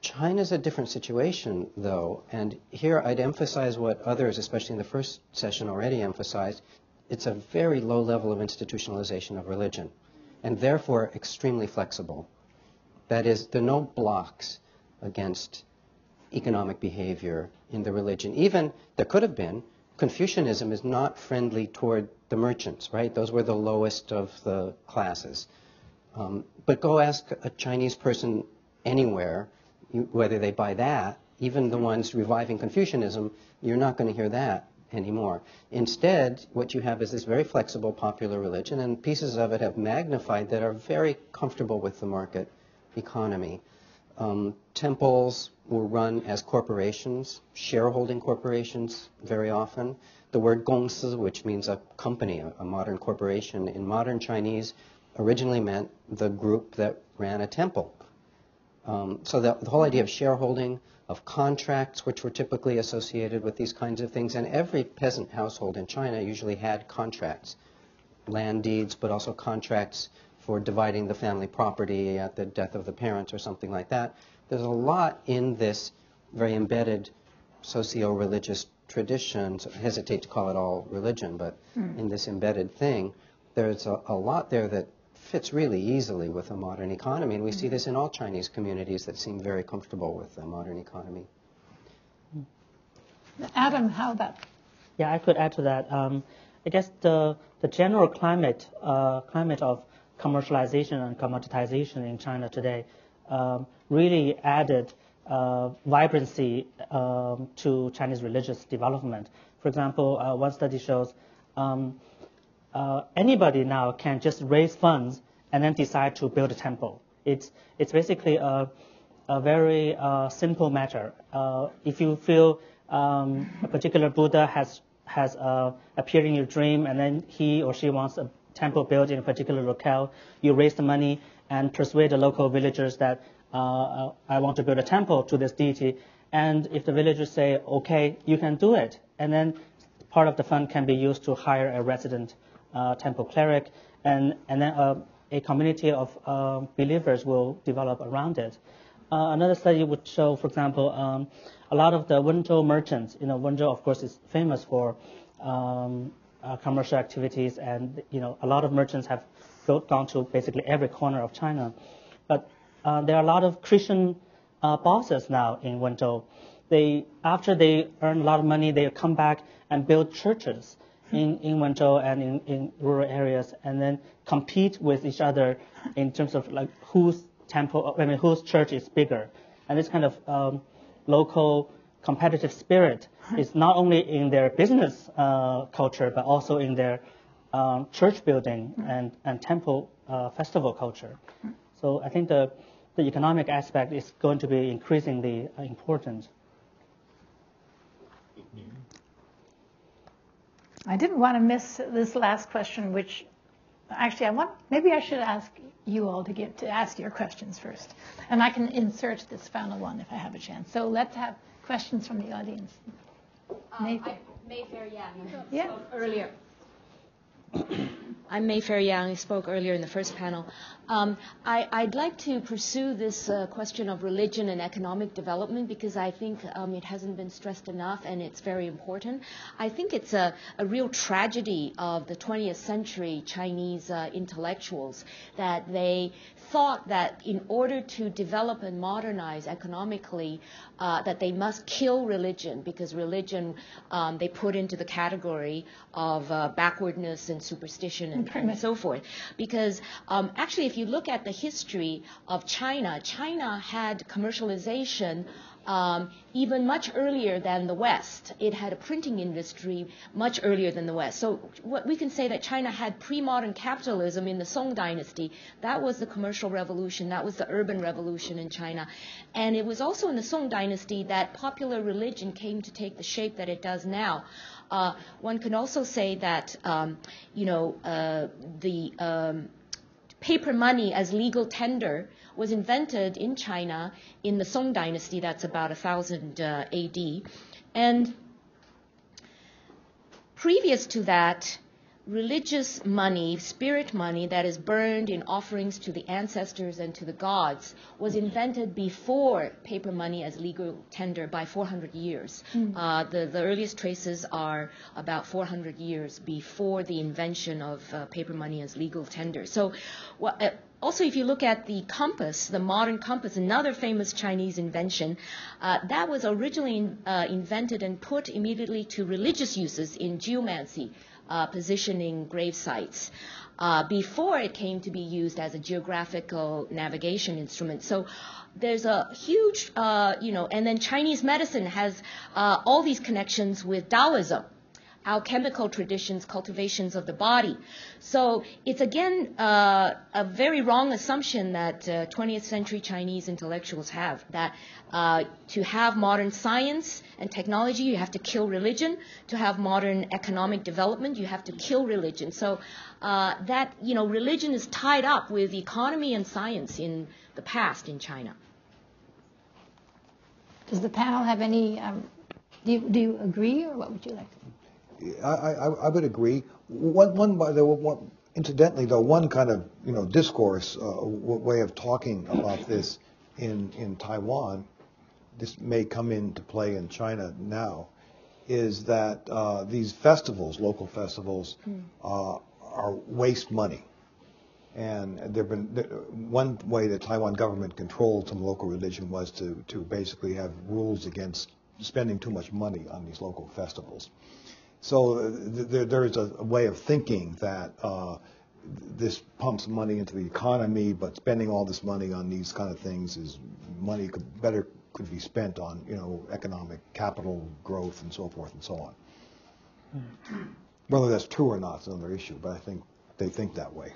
China's a different situation, though, and here I'd emphasize what others, especially in the first session, already emphasized. It's a very low level of institutionalization of religion, and therefore extremely flexible. That is, there are no blocks against economic behavior in the religion. Even, there could have been, Confucianism is not friendly toward the merchants, right? Those were the lowest of the classes. But go ask a Chinese person anywhere whether they buy that. Even the ones reviving Confucianism, you're not going to hear that anymore. Instead, what you have is this very flexible popular religion, and pieces of it have magnified that are very comfortable with the market economy. Temples were run as corporations, shareholding corporations very often. The word gongsi, which means a company, a modern corporation, in modern Chinese originally meant the group that ran a temple. So the whole idea of shareholding, of contracts, which were typically associated with these kinds of things, and every peasant household in China usually had contracts, land deeds, but also contracts for dividing the family property at the death of the parents or something like that. There's a lot in this very embedded socio-religious tradition. So I hesitate to call it all religion, but in this embedded thing, there's a lot there that fits really easily with a modern economy. And we see this in all Chinese communities that seem very comfortable with the modern economy. Adam, how about? Yeah, I could add to that. I guess the general climate of commercialization and commoditization in China today really added vibrancy to Chinese religious development. For example, one study shows anybody now can just raise funds and then decide to build a temple. It's basically a very simple matter. If you feel a particular Buddha has appeared in your dream, and then he or she wants a temple built in a particular locale, you raise the money and persuade the local villagers that I want to build a temple to this deity. And if the villagers say, okay, you can do it, and then part of the fund can be used to hire a resident temple cleric, and then a community of believers will develop around it. Another study would show, for example, a lot of the Wenzhou merchants. Wenzhou, of course, is famous for commercial activities, and a lot of merchants have gone to basically every corner of China. But there are a lot of Christian bosses now in Wenzhou. After they earn a lot of money, they come back and build churches in Wenzhou and in rural areas, and then compete with each other in terms of like whose church is bigger. And this kind of local competitive spirit is not only in their business culture, but also in their church building and temple festival culture. So I think the economic aspect is going to be increasingly important. I didn't want to miss this last question, which actually maybe I should ask you all to ask your questions first. And I can insert this final one if I have a chance. So let's have questions from the audience. Mayfair Yang spoke earlier. I'm Mayfair Yang. I spoke earlier in the first panel. I'd like to pursue this question of religion and economic development because I think it hasn't been stressed enough and it's very important. I think it's a real tragedy of the 20th century Chinese intellectuals that they thought that in order to develop and modernize economically, that they must kill religion because religion they put into the category of backwardness and superstition and so forth. Because actually, if you look at the history of China, China had commercialization even much earlier than the West. It had a printing industry much earlier than the West. So what we can say that China had pre-modern capitalism in the Song dynasty. That was the commercial revolution. That was the urban revolution in China. And it was also in the Song dynasty that popular religion came to take the shape that it does now. One can also say that, the paper money as legal tender was invented in China in the Song dynasty. That's about 1000 AD. And previous to that, religious money, spirit money that is burned in offerings to the ancestors and to the gods was invented before paper money as legal tender by 400 years. The earliest traces are about 400 years before the invention of paper money as legal tender. So also, if you look at the compass, the modern compass, another famous Chinese invention, that was originally invented and put immediately to religious uses in geomancy, positioning grave sites, before it came to be used as a geographical navigation instrument. So there's a huge, and then Chinese medicine has all these connections with Taoism, alchemical traditions, cultivations of the body. So it's again a very wrong assumption that 20th century Chinese intellectuals have, that to have modern science and technology, you have to kill religion. To have modern economic development, you have to kill religion. So that, religion is tied up with economy and science in the past in China. Does the panel have any, do you agree, or what would you like to say? I would agree. Incidentally, though, one kind of discourse way of talking about this in Taiwan, this may come into play in China now, is that these festivals, local festivals, are waste money. And there've been one way the Taiwan government controlled some local religion was to basically have rules against spending too much money on these local festivals. So there is a way of thinking that this pumps money into the economy, but spending all this money on these kind of things is money could be spent on economic capital growth and so forth and so on. Whether that's true or not is another issue, but I think they think that way.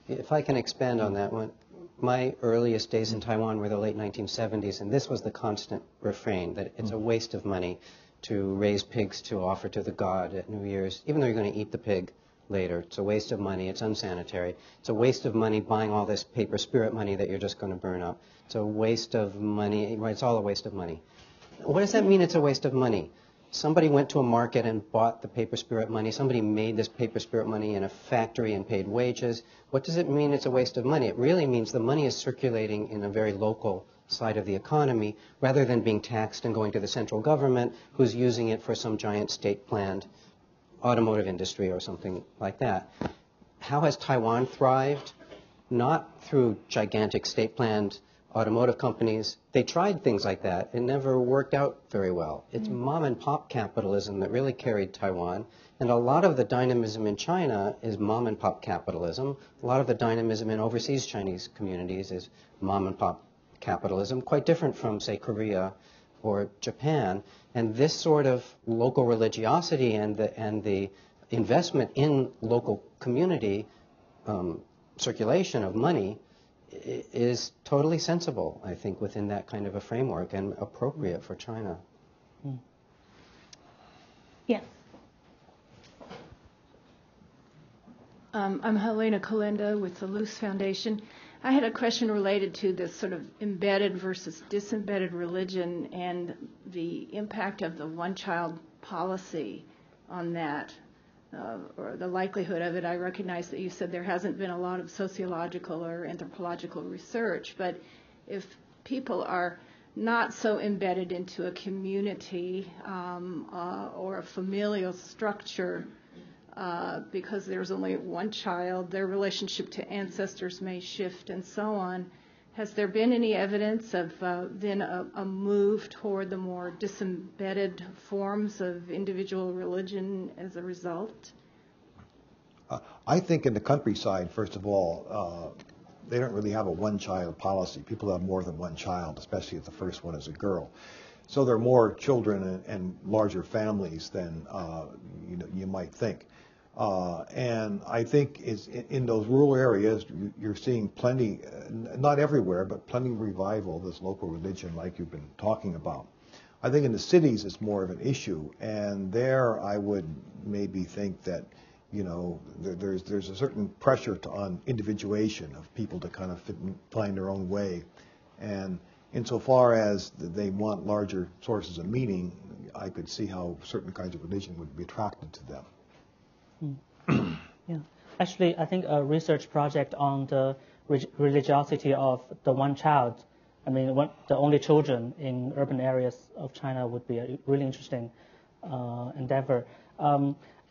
If I can expand on that one, my earliest days in Taiwan were the late 1970s, and this was the constant refrain, that it's a waste of money to raise pigs to offer to the god at New Year's, even though you're going to eat the pig later. It's a waste of money. It's unsanitary. It's a waste of money buying all this paper spirit money that you're just going to burn up. It's a waste of money. Right, it's all a waste of money. What does that mean, it's a waste of money? somebody went to a market and bought the paper spirit money. Somebody made this paper spirit money in a factory and paid wages. What does it mean it's a waste of money? It really means the money is circulating in a very local side of the economy rather than being taxed and going to the central government who's using it for some giant state-planned automotive industry or something like that. How has Taiwan thrived? Not through gigantic state-planned automotive companies. They tried things like that. It never worked out very well. It's mom-and-pop capitalism that really carried Taiwan. And a lot of the dynamism in China is mom-and-pop capitalism. A lot of the dynamism in overseas Chinese communities is mom-and-pop capitalism, quite different from, say, Korea or Japan. And this sort of local religiosity and the investment in local community circulation of money is totally sensible, I think, within that kind of a framework and appropriate for China. Yes. I'm Helena Kalinda with the Luce Foundation. I had a question related to this sort of embedded versus disembedded religion and the impact of the one-child policy on that, or the likelihood of it. I recognize that you said there hasn't been a lot of sociological or anthropological research, but if people are not so embedded into a community or a familial structure, because there's only one child, their relationship to ancestors may shift and so on. Has there been any evidence of then a move toward the more disembedded forms of individual religion as a result? I think in the countryside, first of all, they don't really have a one-child policy. People have more than one child, especially if the first one is a girl. So there are more children and larger families than you might think. And I think in those rural areas, you're seeing plenty, not everywhere, but plenty of revival of this local religion like you've been talking about. I think in the cities it's more of an issue, and there I would maybe think that, there's a certain pressure on individuation of people to kind of find their own way. And insofar as they want larger sources of meaning, I could see how certain kinds of religion would be attracted to them. Yeah, actually, I think a research project on the religiosity of the one child, the only children in urban areas of China would be a really interesting endeavor.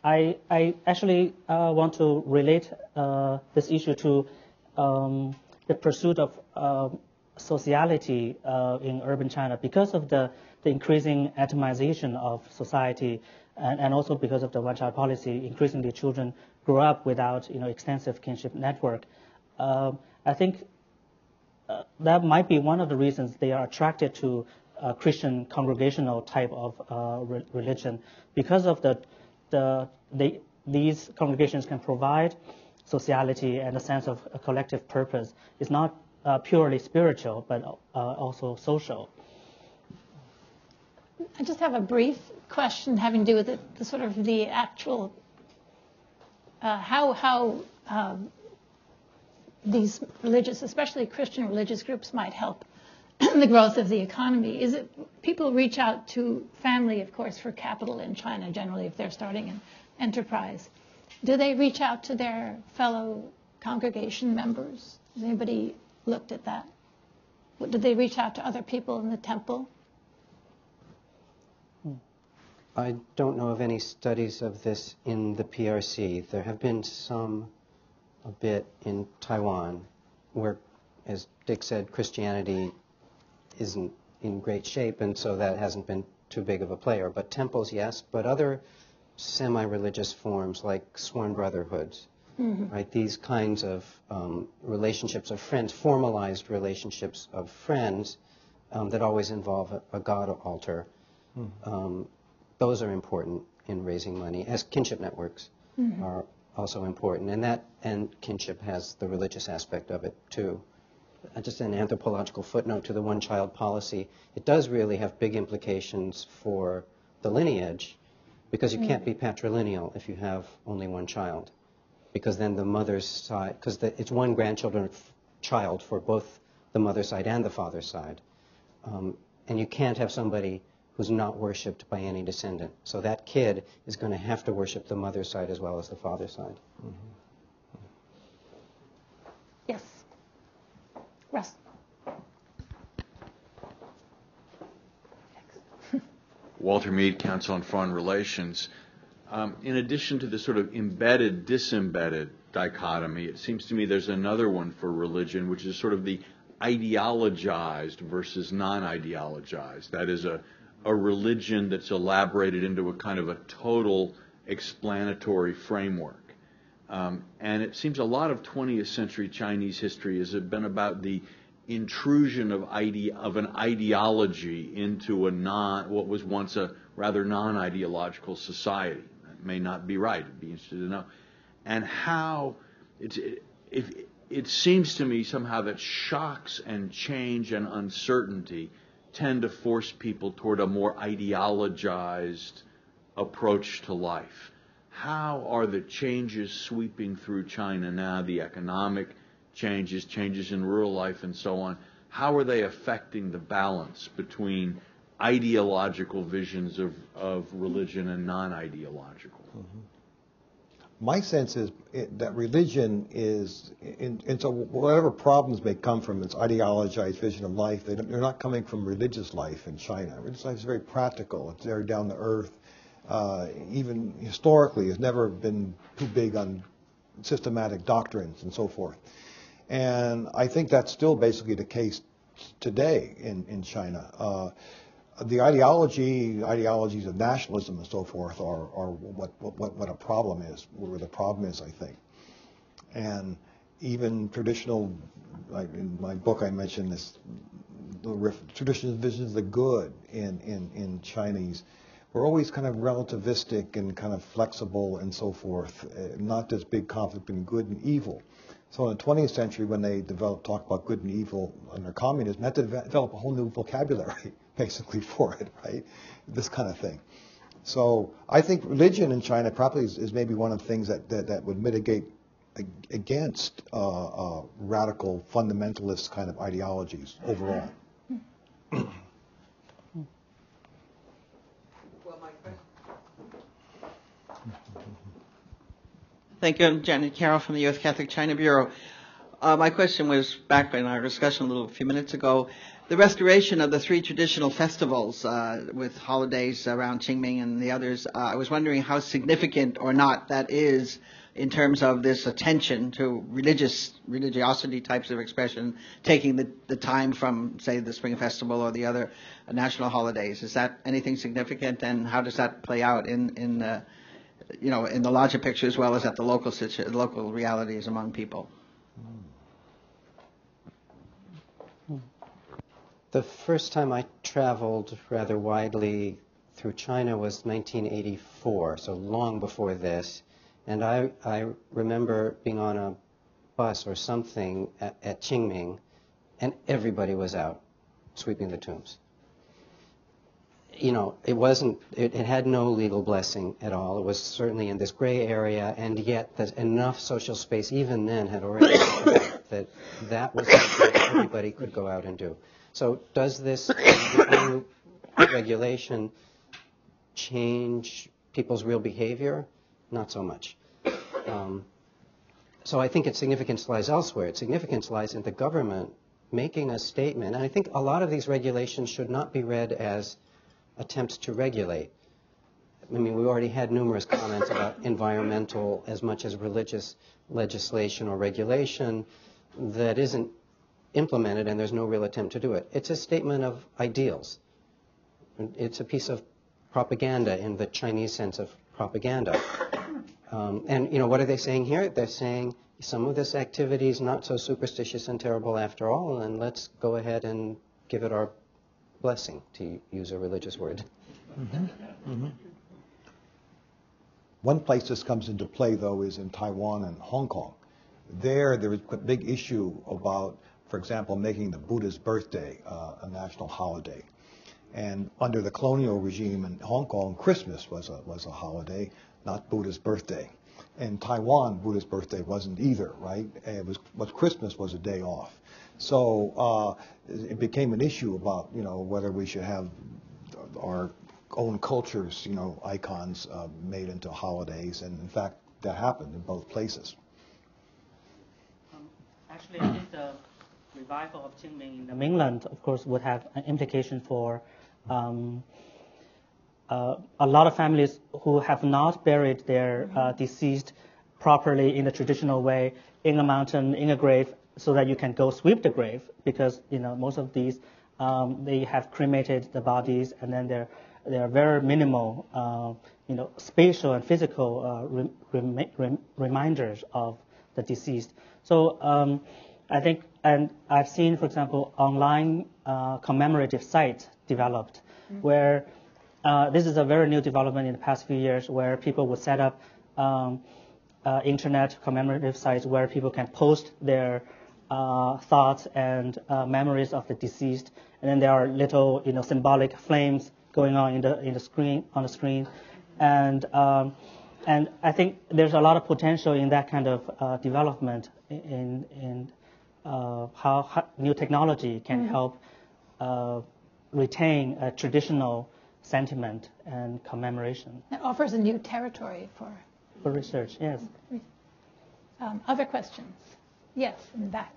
I actually want to relate this issue to the pursuit of sociality in urban China because of the increasing atomization of society. And also because of the one-child policy, increasingly children grow up without, extensive kinship network. I think that might be one of the reasons they are attracted to Christian congregational type of religion, because of these congregations can provide sociality and a sense of a collective purpose. It's not purely spiritual, but also social. I just have a brief question having to do with the actual how these religious, especially Christian religious groups, might help the growth of the economy. Is it people reach out to family, of course, for capital in China generally if they're starting an enterprise? Do they reach out to their fellow congregation members? Has anybody looked at that? Did they reach out to other people in the temple? I don't know of any studies of this in the PRC. There have been a bit in Taiwan, where, as Dick said, Christianity isn't in great shape, and so that hasn't been too big of a player. But temples, yes, but other semi-religious forms like sworn brotherhoods, right? These kinds of relationships of friends, formalized relationships of friends that always involve a god altar. Those are important in raising money, as kinship networks are also important. And kinship has the religious aspect of it, too. Just an anthropological footnote to the one-child policy. It does really have big implications for the lineage, because you can't be patrilineal if you have only one child. Because then the mother's side, because it's one grandchildren child for both the mother's side and the father's side. And you can't have somebody who's not worshipped by any descendant. So that kid is going to have to worship the mother's side as well as the father's side. Yes. Russ. Walter Mead, Council on Foreign Relations. In addition to the sort of embedded, disembedded dichotomy, it seems to me there's another one for religion, which is sort of the ideologized versus non-ideologized. That is a religion that's elaborated into a kind of a total explanatory framework. And it seems a lot of 20th century Chinese history has been about the intrusion of an ideology into what was once a rather non-ideological society. That may not be right. I'd be interested to know. And how it seems to me somehow that shocks and change and uncertainty tend to force people toward a more ideologized approach to life. How are the changes sweeping through China now, the economic changes in rural life and so on, how are they affecting the balance between ideological visions of religion and non-ideological? My sense is that religion is, and so whatever problems may come from its ideologized vision of life, they're not coming from religious life in China. Religious life is very practical. It's very down to earth. Even historically, has never been too big on systematic doctrines and so forth. And I think that's still basically the case today in China. The ideologies of nationalism and so forth are what a problem is, where the problem is, I think. And even traditional, like in my book I mentioned this, the traditional visions of the good in Chinese were always kind of relativistic and kind of flexible and so forth, not this big conflict between good and evil. So in the 20th century, when they talked about good and evil under communism, they had to develop a whole new vocabulary, basically, for it, right? This kind of thing. So I think religion in China probably is maybe one of the things that would mitigate against radical fundamentalist kind of ideologies overall. Thank you. I'm Janet Carroll from the U.S. Catholic China Bureau. My question was back in our discussion a few minutes ago. The restoration of the three traditional festivals with holidays around Qingming and the others, I was wondering how significant or not that is in terms of this attention to religiosity types of expression, taking the time from, say, the Spring Festival or the other national holidays. Is that anything significant, and how does that play out in the larger picture as well as at the local realities among people? The first time I traveled rather widely through China was 1984, so long before this. And I remember being on a bus or something at Qingming, and everybody was out sweeping the tombs. You know, it had no legal blessing at all. It was certainly in this gray area, and yet that enough social space even then had already that was something everybody could go out and do. So does this new regulation change people's real behavior? Not so much. So I think its significance lies elsewhere. Its significance lies in the government making a statement. And I think a lot of these regulations should not be read as attempts to regulate. I mean, we already had numerous comments about environmental as much as religious legislation or regulation that isn't implemented, and there's no real attempt to do it. It's a statement of ideals. It's a piece of propaganda in the Chinese sense of propaganda. And, you know, what are they saying here? They're saying some of this activity is not so superstitious and terrible after all, and let's go ahead and give it our blessing, to use a religious word. Mm-hmm. Mm-hmm. One place this comes into play, though, is in Taiwan and Hong Kong. There is a big issue about, for example, making the Buddha's birthday a national holiday. And under the colonial regime in Hong Kong, Christmas was a holiday, not Buddha's birthday. In Taiwan, Buddha's birthday wasn't either, right? Christmas was a day off. So it became an issue about, whether we should have our own culture's, icons made into holidays, and in fact, that happened in both places. Actually, I think the revival of Qingming in the mainland, of course, would have an implication for a lot of families who have not buried their deceased properly in the traditional way, in a mountain, in a grave, so that you can go sweep the grave, because most of these they have cremated the bodies, and then there are very minimal spatial and physical reminders of the deceased. So I think, and I've seen, for example, online commemorative sites developed, where this is a very new development in the past few years, where people would set up internet commemorative sites where people can post their thoughts and memories of the deceased, and then there are little symbolic flames going on on the screen, and I think there's a lot of potential in that kind of development in how new technology can help retain a traditional sentiment and commemoration. It offers a new territory for research. Yes. Other questions? Yes, in the back.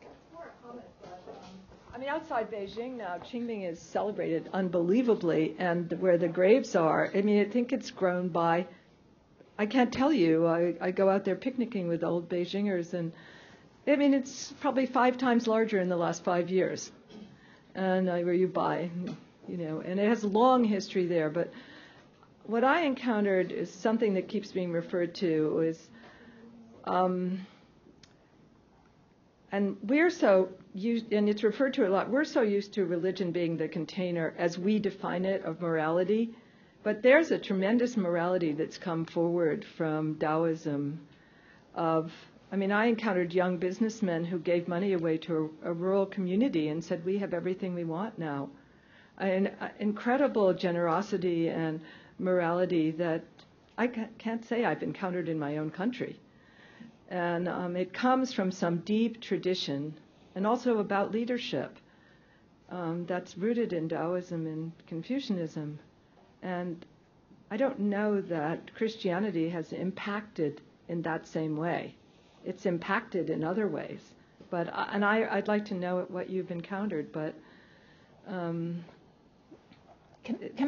Outside Beijing now, Qingming is celebrated unbelievably, and where the graves are, I think it's grown by, I can't tell you, I go out there picnicking with old Beijingers, and it's probably 5 times larger in the last 5 years, and where you buy, and it has a long history there, but what I encountered is something that keeps being referred to is, and we're so used, and it's referred to a lot, we're so used to religion being the container as we define it of morality, but there's a tremendous morality that's come forward from Taoism of, I encountered young businessmen who gave money away to a rural community and said, we have everything we want now. An incredible generosity and morality that I can't say I've encountered in my own country. And it comes from some deep tradition, and also about leadership that's rooted in Taoism and Confucianism. And I don't know that Christianity has impacted in that same way. It's impacted in other ways. But I'd like to know what you've encountered. But Can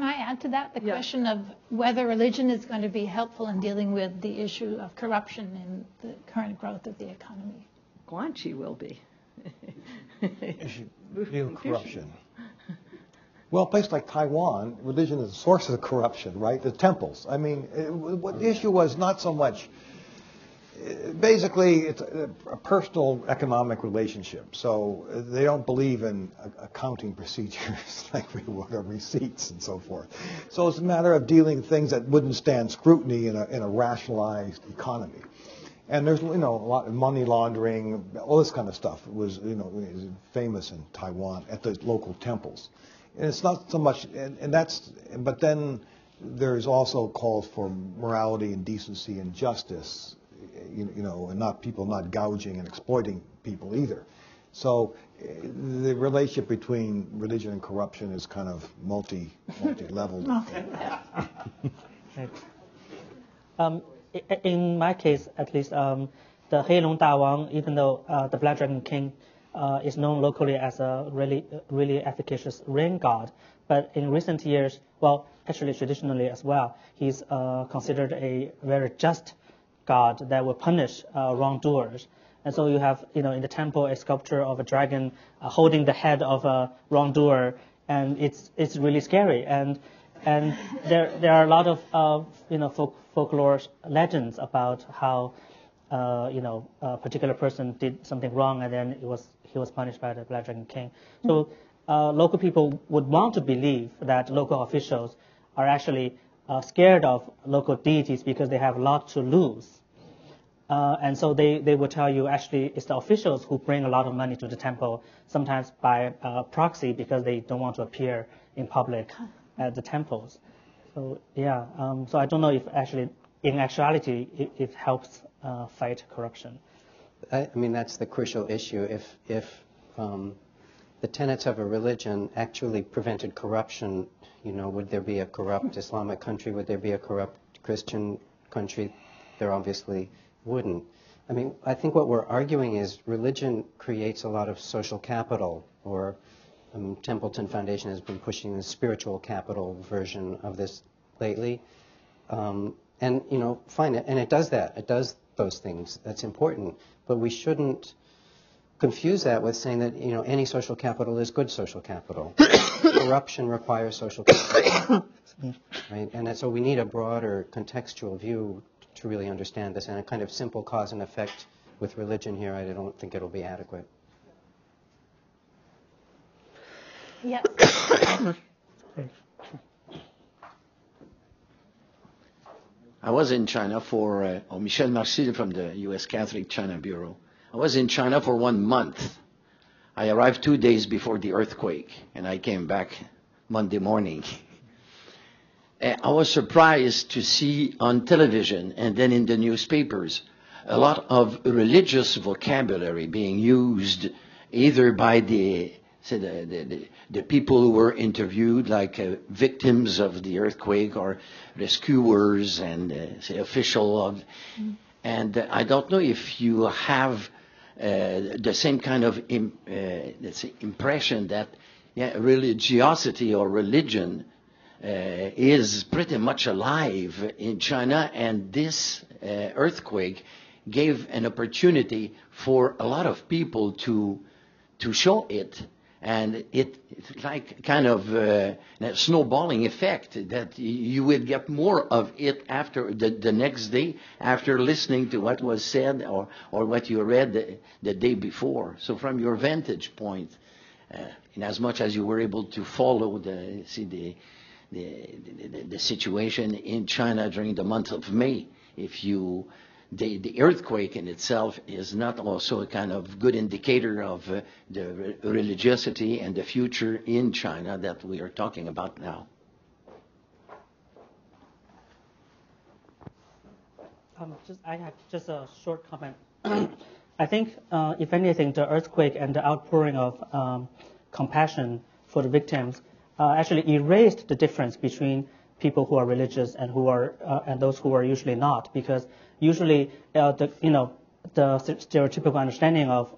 I add to that the question of whether religion is going to be helpful in dealing with the issue of corruption in the current growth of the economy? Guanxi will be. Corruption. Well, a place like Taiwan, religion is a source of corruption, right? The temples. What the issue was not so much. Basically, it's a personal economic relationship. So they don't believe in accounting procedures like we would, or receipts and so forth. So it's a matter of dealing with things that wouldn't stand scrutiny in a rationalized economy. And there's a lot of money laundering, all this kind of stuff was is famous in Taiwan at the local temples. And it's not so much, but then there's also calls for morality and decency and justice. And not people not gouging and exploiting people either. So the relationship between religion and corruption is kind of multi-leveled. In my case, at least, the Heilong Da Wang, even though the Black Dragon King is known locally as a really efficacious rain god, but in recent years, well, actually traditionally as well, he's considered a very just God that will punish wrongdoers. And so you have, in the temple, a sculpture of a dragon holding the head of a wrongdoer, and it's really scary. And there are a lot of folklore legends about how a particular person did something wrong, and then he was punished by the Black Dragon King. So local people would want to believe that local officials are actually scared of local deities because they have a lot to lose. And so they will tell you actually it's the officials who bring a lot of money to the temple, sometimes by proxy because they don't want to appear in public at the temples. So so I don't know if actually in actuality it helps fight corruption. That's the crucial issue. If the tenets of a religion actually prevented corruption, You know, would there be a corrupt Islamic country? Would there be a corrupt Christian country? There obviously wouldn't. I mean, I think what we're arguing is religion creates a lot of social capital, or Templeton Foundation has been pushing the spiritual capital version of this lately. And, you know, fine, and it does that. It does those things. That's important. But we shouldn't confuse that with saying that, you know, any social capital is good social capital. Corruption requires social capital. Right? And so we need a broader contextual view to really understand this. And a kind of simple cause and effect with religion here, I don't think it'll be adequate. Yes. I was in China for, Michel Marcy from the U.S. Catholic China Bureau. I was in China for 1 month. I arrived 2 days before the earthquake, and I came back Monday morning. I was surprised to see on television and then in the newspapers a lot of religious vocabulary being used either by the people who were interviewed, like victims of the earthquake or rescuers and official of. And I don't know if you have the same kind of impression that religiosity or religion is pretty much alive in China, and this earthquake gave an opportunity for a lot of people to show it. And it's like kind of a snowballing effect that you will get more of it after the next day, after listening to what was said or what you read the day before. So from your vantage point, in as much as you were able to follow the situation in China during the month of May, the earthquake in itself is not also a kind of good indicator of the religiosity and the future in China that we are talking about now. I have just a short comment. I think, if anything, the earthquake and the outpouring of compassion for the victims actually erased the difference between people who are religious and and those who are usually not, because usually the stereotypical understanding of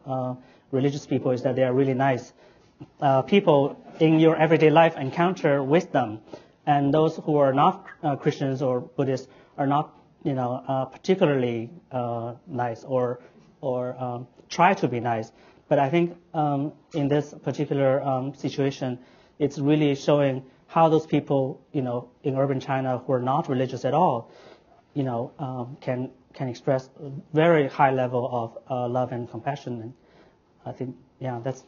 religious people is that they are really nice. People in your everyday life encounter wisdom, and those who are not Christians or Buddhists are not particularly nice or try to be nice. But I think in this particular situation, it's really showing how those people, in urban China who are not religious at all, can express a very high level of love and compassion. And I think, that's.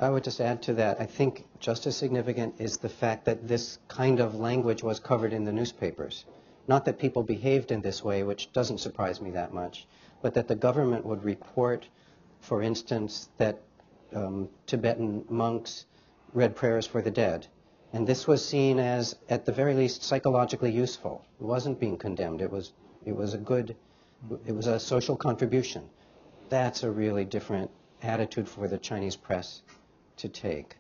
I would just add to that. I think just as significant is the fact that this kind of language was covered in the newspapers. Not that people behaved in this way, which doesn't surprise me that much, but that the government would report, for instance, that Tibetan monks read prayers for the dead. And this was seen as, at the very least, psychologically useful. It wasn't being condemned. It was a social contribution. That's a really different attitude for the Chinese press to take.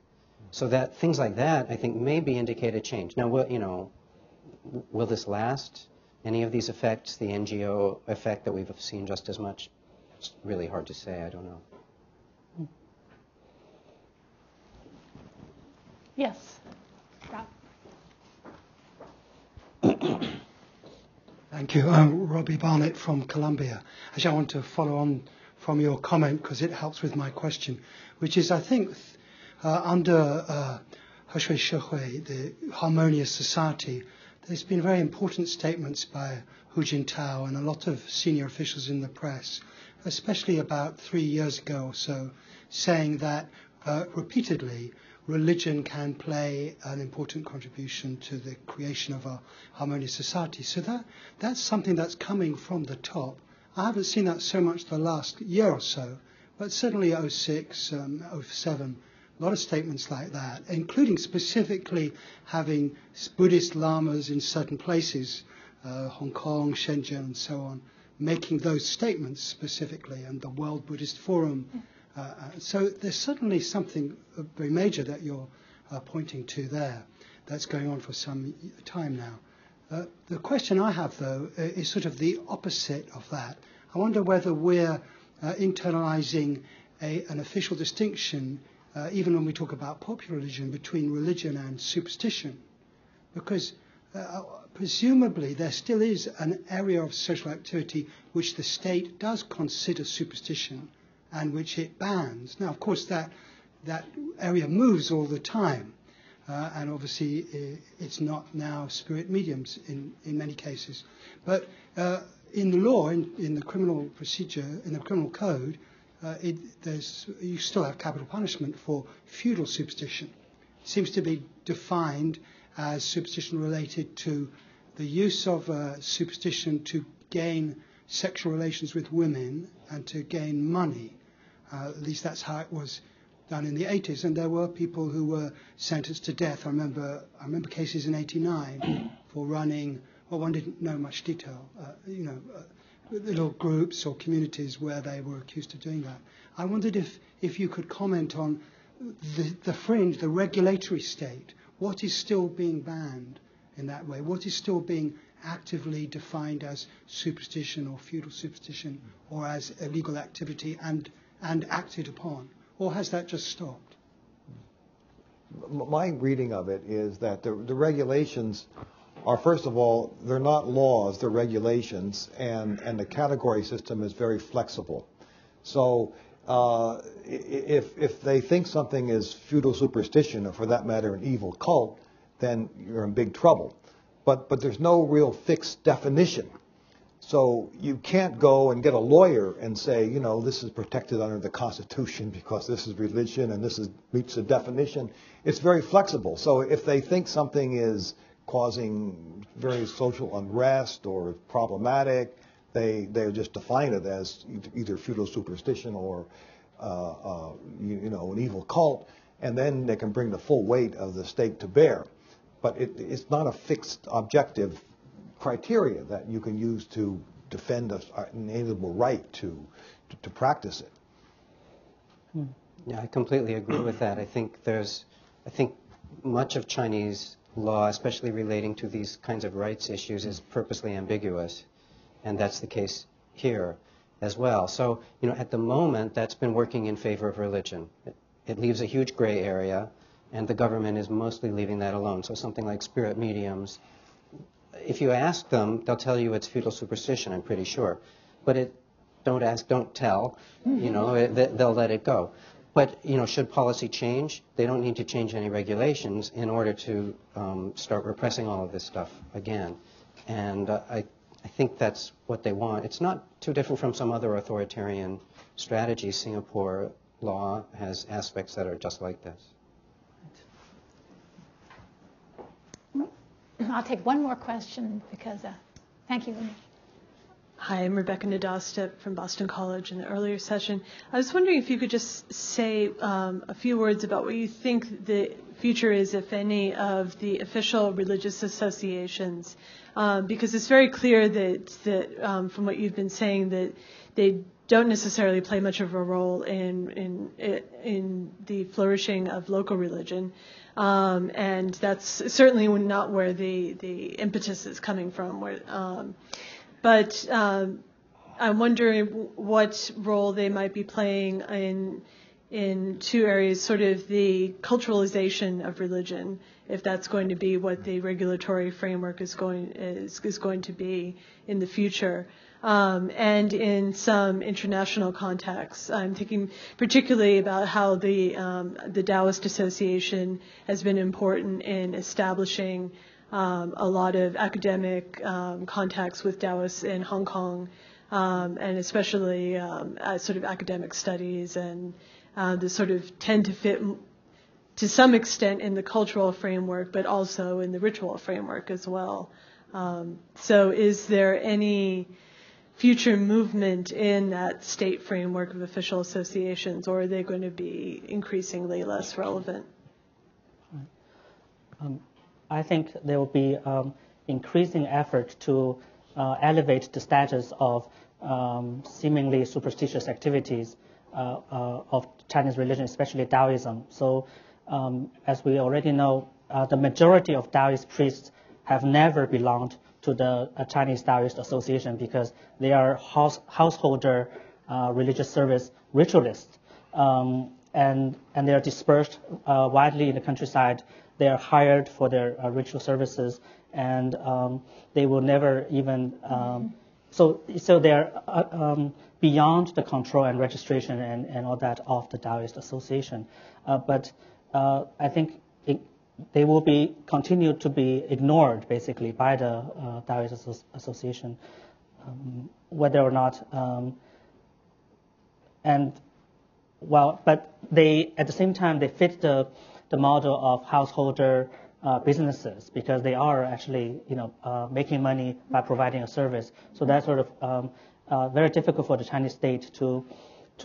So that things like that, I think, maybe indicate a change. Now, will this last? Any of these effects, the NGO effect that we've seen just as much? It's really hard to say. I don't know. Yes. Thank you. I'm Robbie Barnett from Columbia. Actually, I want to follow on from your comment because it helps with my question, which is, I think, under He Shui Shehui, the harmonious society, there's been very important statements by Hu Jintao and a lot of senior officials in the press, especially about 3 years ago or so, saying that repeatedly religion can play an important contribution to the creation of a harmonious society. So that's something that's coming from the top. I haven't seen that so much the last year or so, but certainly 06, 07, a lot of statements like that, including specifically having Buddhist lamas in certain places, Hong Kong, Shenzhen, and so on, making those statements specifically, and the World Buddhist Forum. So there's certainly something very major that you're pointing to there. That's going on for some time now. The question I have, though, is sort of the opposite of that. I wonder whether we're internalizing an official distinction, even when we talk about popular religion, between religion and superstition. Because presumably there still is an area of social activity which the state does consider superstition and which it bans. Now, of course, that area moves all the time. And obviously, it's not now spirit mediums in many cases. But in the law, in the criminal procedure, in the criminal code, you still have capital punishment for feudal superstition. It seems to be defined as superstition related to the use of superstition to gain sexual relations with women and to gain money. At least that's how it was done in the 80s, and there were people who were sentenced to death. I remember cases in '89 for running. Well, one didn't know much detail. Little groups or communities where they were accused of doing that. I wondered if you could comment on the fringe, the regulatory state. What is still being banned in that way? What is still being actively defined as superstition or feudal superstition or as illegal activity and acted upon? Or has that just stopped? My reading of it is that the regulations are, first of all, they're not laws, they're regulations, and the category system is very flexible. So if they think something is feudal superstition, or for that matter an evil cult, then you're in big trouble. But there's no real fixed definition. So you can't go and get a lawyer and say, this is protected under the Constitution because this is religion and meets the definition. It's very flexible. So if they think something is causing very social unrest or problematic, they just define it as either feudal superstition or an evil cult, and then they can bring the full weight of the state to bear. But it's not a fixed objective criteria that you can use to defend an inalienable right to practice it. Yeah, I completely agree with that. I think much of Chinese law, especially relating to these kinds of rights issues, is purposely ambiguous, and that's the case here as well. So, at the moment, that's been working in favor of religion. It leaves a huge gray area, and the government is mostly leaving that alone. So something like spirit mediums, if you ask them, they'll tell you it's feudal superstition, I'm pretty sure. But don't ask, don't tell, they'll let it go. But, should policy change? They don't need to change any regulations in order to start repressing all of this stuff again. And I think that's what they want. It's not too different from some other authoritarian strategies. Singapore law has aspects that are just like this. I'll take one more question because, thank you. Hi, I'm Rebecca Nadasta from Boston College in the earlier session. I was wondering if you could just say a few words about what you think the future is, if any, of the official religious associations, because it's very clear that from what you've been saying that they don't necessarily play much of a role in the flourishing of local religion. And that's certainly not where the impetus is coming from. But I'm wondering what role they might be playing in two areas, sort of the culturalization of religion, if that's going to be what the regulatory framework is going to be in the future. And in some international contexts. I'm thinking particularly about how the Taoist Association has been important in establishing a lot of academic contacts with Taoists in Hong Kong, and especially sort of academic studies, and the sort of tend to fit to some extent in the cultural framework, but also in the ritual framework as well. So is there any future movement in that state framework of official associations, or are they going to be increasingly less relevant? I think there will be increasing effort to elevate the status of seemingly superstitious activities of Chinese religion, especially Taoism. So as we already know, the majority of Taoist priests have never belonged to the Chinese Taoist Association because they are householder religious service ritualists, and they are dispersed widely in the countryside. They are hired for their ritual services, and they will never even. So they are beyond the control and registration and all that of the Taoist Association. But I think they will be continued to be ignored basically by the Taoist Association, whether or not. But they at the same time they fit the model of householder businesses because they are actually making money by providing a service. So that's sort of very difficult for the Chinese state to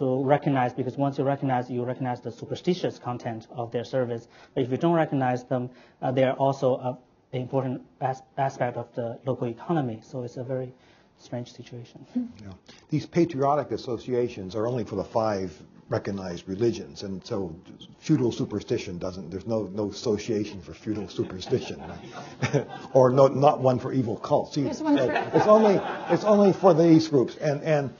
recognize, because once you recognize the superstitious content of their service. But if you don't recognize them, they are also an important aspect of the local economy. So it's a very strange situation. Yeah. These patriotic associations are only for the 5 recognized religions, and so feudal superstition there's no association for feudal superstition, right? Or not one for evil cults. See, it's only for these groups, and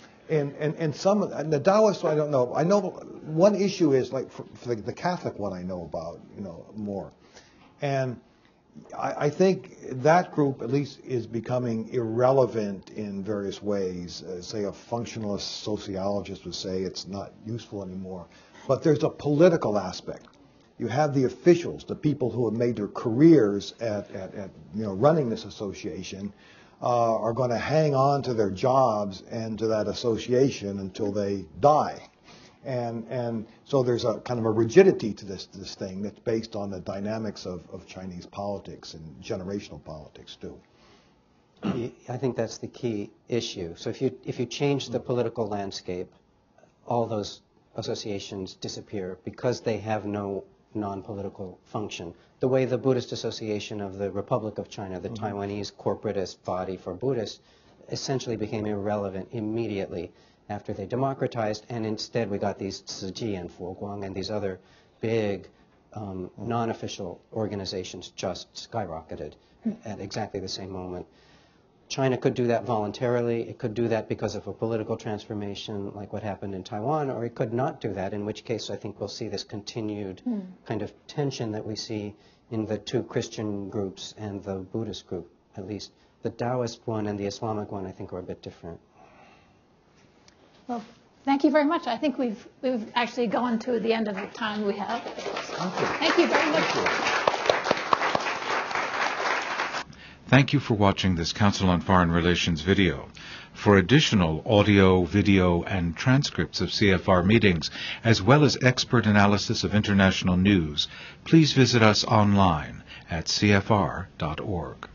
some and the Taoists I don't know. I know one issue is like for the Catholic one I know about more, and I think that group at least is becoming irrelevant in various ways. Say a functionalist sociologist would say it's not useful anymore. But there's a political aspect. You have the officials, the people who have made their careers at running this association, are going to hang on to their jobs and to that association until they die. And so there's a kind of a rigidity to this thing that's based on the dynamics of Chinese politics and generational politics too. I think that's the key issue. So if you change the political landscape, all those associations disappear because they have no non-political function. The way the Buddhist Association of the Republic of China, the Taiwanese corporatist body for Buddhists, essentially became irrelevant immediately after they democratized, and instead we got these Tzu Chi and Foguang and these other big non-official organizations just skyrocketed at exactly the same moment. China could do that voluntarily. It could do that because of a political transformation like what happened in Taiwan, or it could not do that, in which case I think we'll see this continued kind of tension that we see in the 2 Christian groups and the Buddhist group, at least. The Taoist one and the Islamic one I think are a bit different. Well, thank you very much. I think we've actually gone to the end of the time we have. Thank you very much. Thank you for watching this Council on Foreign Relations video. For additional audio, video, and transcripts of CFR meetings, as well as expert analysis of international news, please visit us online at cfr.org.